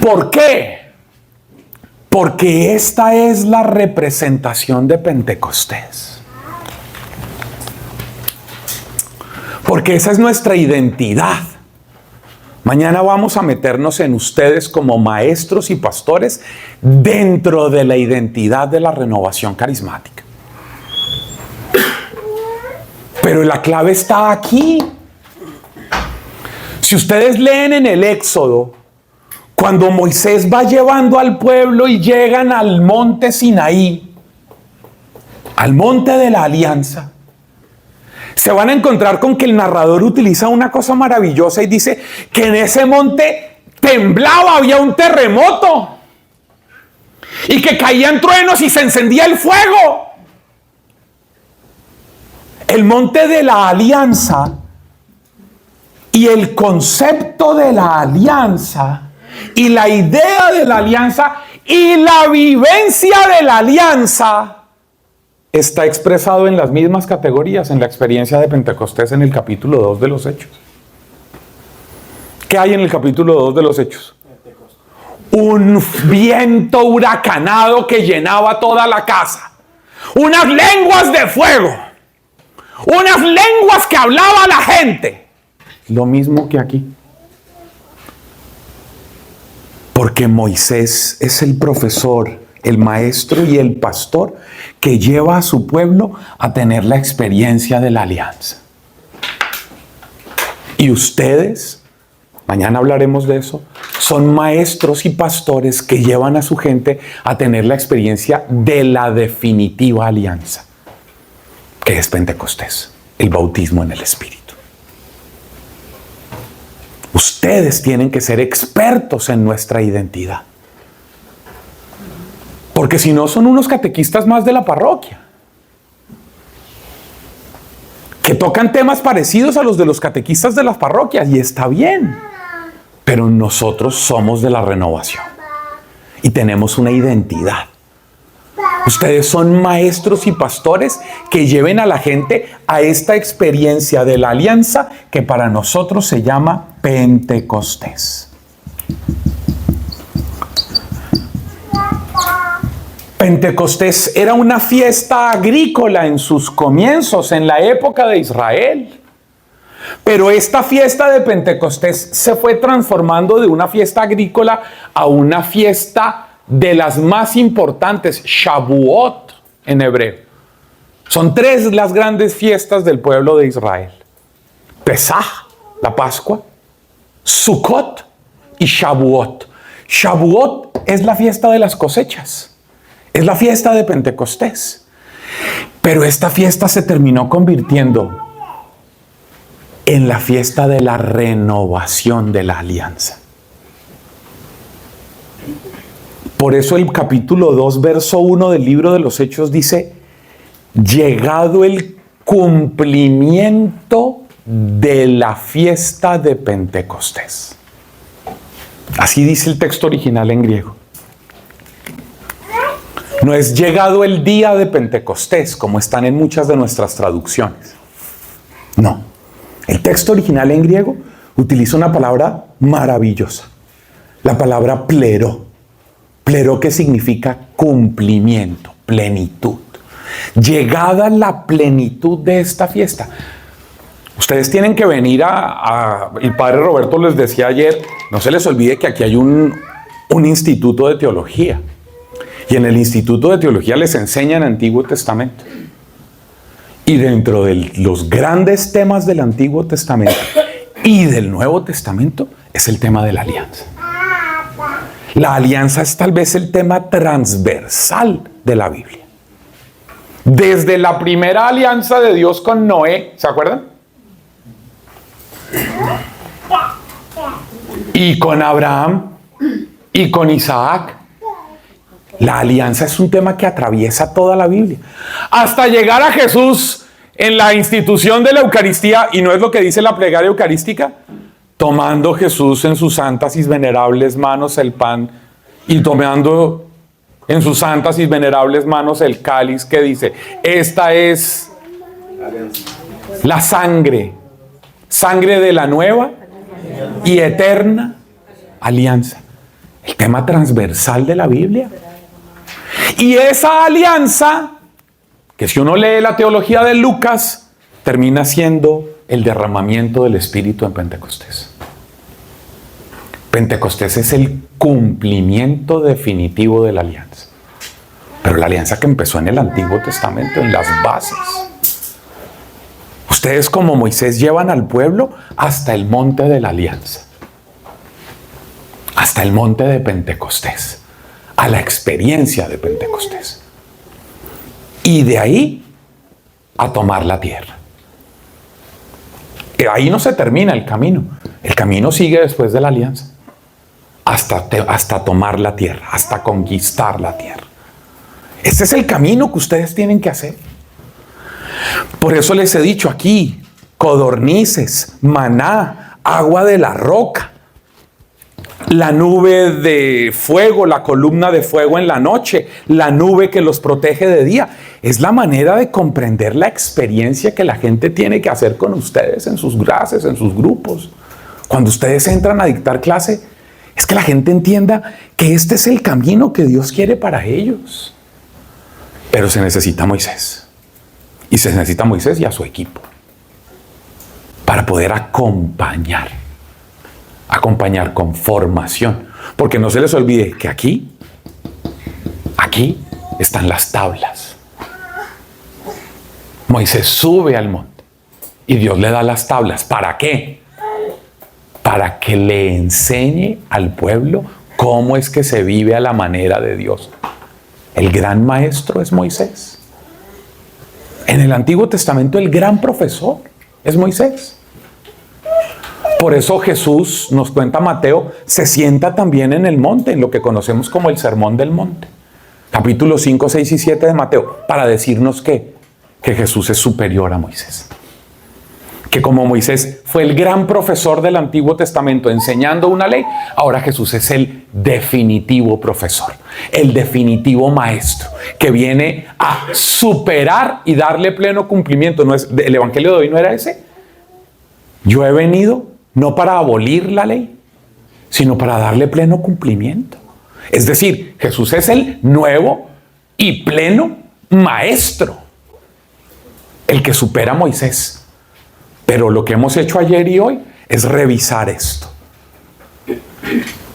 [SPEAKER 1] ¿Por qué? Porque esta es la representación de Pentecostés. Porque esa es nuestra identidad. Mañana vamos a meternos en ustedes como maestros y pastores dentro de la identidad de la renovación carismática. Pero la clave está aquí. Si ustedes leen en el Éxodo, cuando Moisés va llevando al pueblo y llegan al monte Sinaí, al monte de la alianza, se van a encontrar con que el narrador utiliza una cosa maravillosa y dice que en ese monte temblaba, había un terremoto y que caían truenos y se encendía el fuego. El monte de la alianza y el concepto de la alianza y la idea de la alianza y la vivencia de la alianza está expresado en las mismas categorías en la experiencia de Pentecostés en el capítulo 2 de los Hechos. ¿Qué hay en el capítulo 2 de los Hechos? Un viento huracanado que llenaba toda la casa. Unas lenguas de fuego. Unas lenguas que hablaba la gente. Lo mismo que aquí. Porque Moisés es el profesor, el maestro y el pastor que lleva a su pueblo a tener la experiencia de la alianza. Y ustedes, mañana hablaremos de eso, son maestros y pastores que llevan a su gente a tener la experiencia de la definitiva alianza, que es Pentecostés, el bautismo en el Espíritu. Ustedes tienen que ser expertos en nuestra identidad. Porque si no, son unos catequistas más de la parroquia, que tocan temas parecidos a los de los catequistas de las parroquias, y está bien. Pero nosotros somos de la renovación y tenemos una identidad. Ustedes son maestros y pastores que lleven a la gente a esta experiencia de la alianza que para nosotros se llama Pentecostés. Pentecostés era una fiesta agrícola en sus comienzos, en la época de Israel. Pero esta fiesta de Pentecostés se fue transformando de una fiesta agrícola a una fiesta de las más importantes, Shavuot en hebreo. Son 3 las grandes fiestas del pueblo de Israel: Pesaj, la Pascua, Sukkot y Shavuot. Shavuot es la fiesta de las cosechas. Es la fiesta de Pentecostés. Pero esta fiesta se terminó convirtiendo en la fiesta de la renovación de la alianza. Por eso el capítulo 2, verso 1 del libro de los Hechos dice: llegado el cumplimiento de la fiesta de Pentecostés. Así dice el texto original en griego. No es llegado el día de Pentecostés, como están en muchas de nuestras traducciones. No. El texto original en griego utiliza una palabra maravillosa. La palabra pleró. Pleró, que significa cumplimiento, plenitud. Llegada la plenitud de esta fiesta. Ustedes tienen que venir el padre Roberto les decía ayer, no se les olvide que aquí hay un instituto de teología. Y en el Instituto de Teología les enseñan Antiguo Testamento. Y dentro de los grandes temas del Antiguo Testamento y del Nuevo Testamento es el tema de la alianza. La alianza es tal vez el tema transversal de la Biblia. Desde la primera alianza de Dios con Noé, ¿se acuerdan? Y con Abraham y con Isaac. La alianza es un tema que atraviesa toda la Biblia. Hasta llegar a Jesús en la institución de la Eucaristía, y no es lo que dice la plegaria eucarística, tomando Jesús en sus santas y venerables manos el pan y tomando en sus santas y venerables manos el cáliz que dice, esta es la sangre de la nueva y eterna alianza. El tema transversal de la Biblia. Y esa alianza, que si uno lee la teología de Lucas, termina siendo el derramamiento del Espíritu en Pentecostés. Pentecostés es el cumplimiento definitivo de la alianza. Pero la alianza que empezó en el Antiguo Testamento, en las bases. Ustedes como Moisés llevan al pueblo hasta el monte de la alianza. Hasta el monte de Pentecostés. A la experiencia de Pentecostés. Y de ahí a tomar la tierra. Y ahí no se termina el camino. El camino sigue después de la alianza. Hasta tomar la tierra, hasta conquistar la tierra. Este es el camino que ustedes tienen que hacer. Por eso les he dicho aquí, codornices, maná, agua de la roca, la nube de fuego, la columna de fuego en la noche, la nube que los protege de día. Es la manera de comprender la experiencia que la gente tiene que hacer con ustedes en sus clases, en sus grupos. Cuando ustedes entran a dictar clase, es que la gente entienda que este es el camino que Dios quiere para ellos. Pero se necesita Moisés. Y se necesita Moisés y a su equipo. Para poder acompañar. Acompañar con formación. Porque no se les olvide que aquí están las tablas. Moisés sube al monte. Y Dios le da las tablas. ¿Para qué? Para que le enseñe al pueblo cómo es que se vive a la manera de Dios. El gran maestro es Moisés. En el Antiguo Testamento el gran profesor es Moisés. Por eso Jesús, nos cuenta Mateo, se sienta también en el monte, en lo que conocemos como el Sermón del Monte. Capítulos 5, 6 y 7 de Mateo, para decirnos que Jesús es superior a Moisés. Que como Moisés fue el gran profesor del Antiguo Testamento enseñando una ley, ahora Jesús es el definitivo profesor, el definitivo maestro, que viene a superar y darle pleno cumplimiento. ¿No es, el Evangelio de hoy no era ese? Yo he venido no para abolir la ley, sino para darle pleno cumplimiento. Es decir, Jesús es el nuevo y pleno maestro, el que supera a Moisés. Pero lo que hemos hecho ayer y hoy es revisar esto.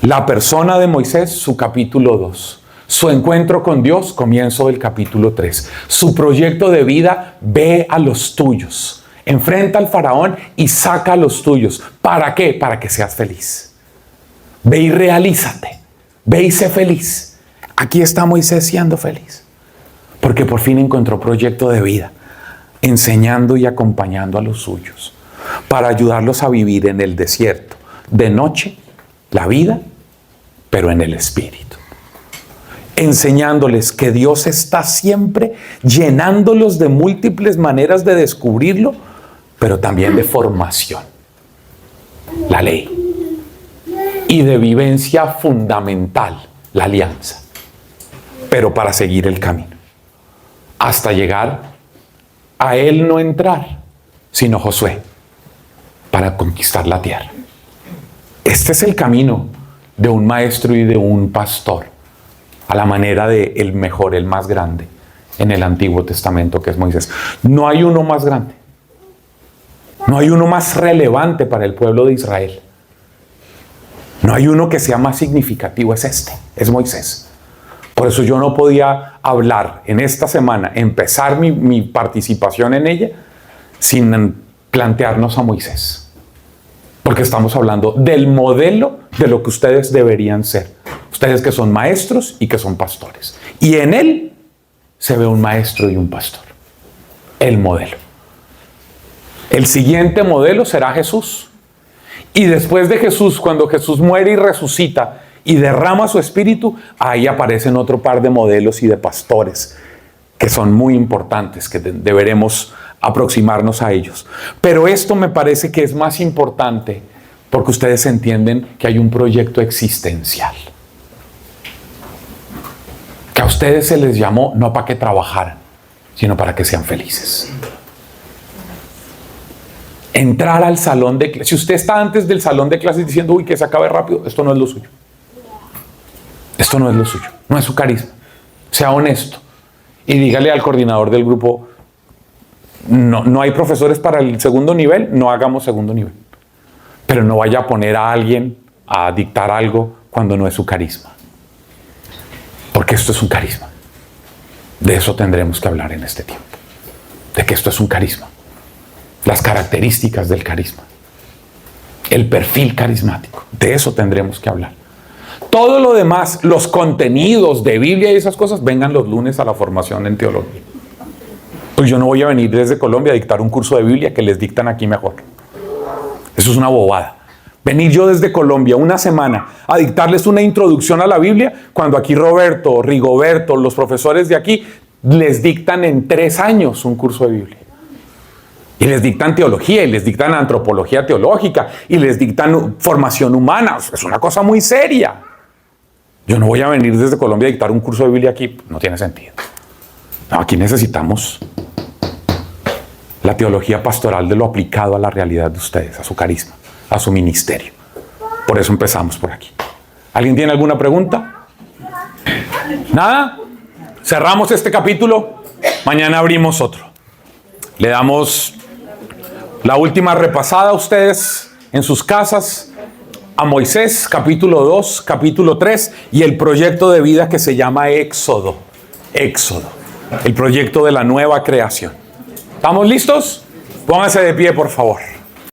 [SPEAKER 1] La persona de Moisés, su capítulo 2. Su encuentro con Dios, comienzo del capítulo 3. Su proyecto de vida, ve a los tuyos. Enfrenta al faraón y saca a los tuyos. ¿Para qué? Para que seas feliz. Ve y realízate. Ve y sé feliz. Aquí está Moisés siendo feliz. Porque por fin encontró proyecto de vida. Enseñando y acompañando a los suyos, para ayudarlos a vivir en el desierto, de noche, la vida, pero en el Espíritu. Enseñándoles que Dios está siempre llenándolos de múltiples maneras de descubrirlo, pero también de formación, la ley, y de vivencia fundamental, la alianza, pero para seguir el camino, hasta llegar a él no entrar, sino Josué, para conquistar la tierra. Este es el camino de un maestro y de un pastor, a la manera de el mejor, el más grande, en el Antiguo Testamento, que es Moisés. No hay uno más grande. No hay uno más relevante para el pueblo de Israel. No hay uno que sea más significativo, es Moisés. Por eso yo no podía hablar en esta semana, empezar mi participación en ella, sin plantearnos a Moisés. Porque estamos hablando del modelo de lo que ustedes deberían ser. Ustedes que son maestros y que son pastores. Y en él se ve un maestro y un pastor. El modelo. El siguiente modelo será Jesús. Y después de Jesús, cuando Jesús muere y resucita, y derrama su espíritu, ahí aparecen otro par de modelos y de pastores que son muy importantes, que deberemos aproximarnos a ellos. Pero esto me parece que es más importante porque ustedes entienden que hay un proyecto existencial. Que a ustedes se les llamó no para que trabajaran, sino para que sean felices. Entrar al salón de clases. Si usted está antes del salón de clases diciendo, uy, que se acabe rápido, esto no es lo suyo. Esto no es lo suyo, no es su carisma. Sea honesto y dígale al coordinador del grupo, no hay profesores para el segundo nivel, no hagamos segundo nivel. Pero no vaya a poner a alguien a dictar algo cuando no es su carisma. Porque esto es un carisma. De eso tendremos que hablar en este tiempo. De que esto es un carisma. Las características del carisma. El perfil carismático. De eso tendremos que hablar. Todo lo demás, los contenidos de Biblia y esas cosas, vengan los lunes a la formación en teología. Pues yo no voy a venir desde Colombia a dictar un curso de Biblia que les dictan aquí mejor. Eso es una bobada. Venir yo desde Colombia una semana a dictarles una introducción a la Biblia, cuando aquí Roberto, Rigoberto, los profesores de aquí, les dictan en 3 años un curso de Biblia. Y les dictan teología, y les dictan antropología teológica, y les dictan formación humana. Es una cosa muy seria. Yo no voy a venir desde Colombia a dictar un curso de Biblia aquí. No tiene sentido. No, aquí necesitamos la teología pastoral de lo aplicado a la realidad de ustedes, a su carisma, a su ministerio. Por eso empezamos por aquí. ¿Alguien tiene alguna pregunta? ¿Nada? Cerramos este capítulo. Mañana abrimos otro. Le damos la última repasada a ustedes en sus casas a Moisés, capítulo 2, capítulo 3 y el proyecto de vida que se llama Éxodo. Éxodo. El proyecto de la nueva creación. ¿Estamos listos? Pónganse de pie, por favor.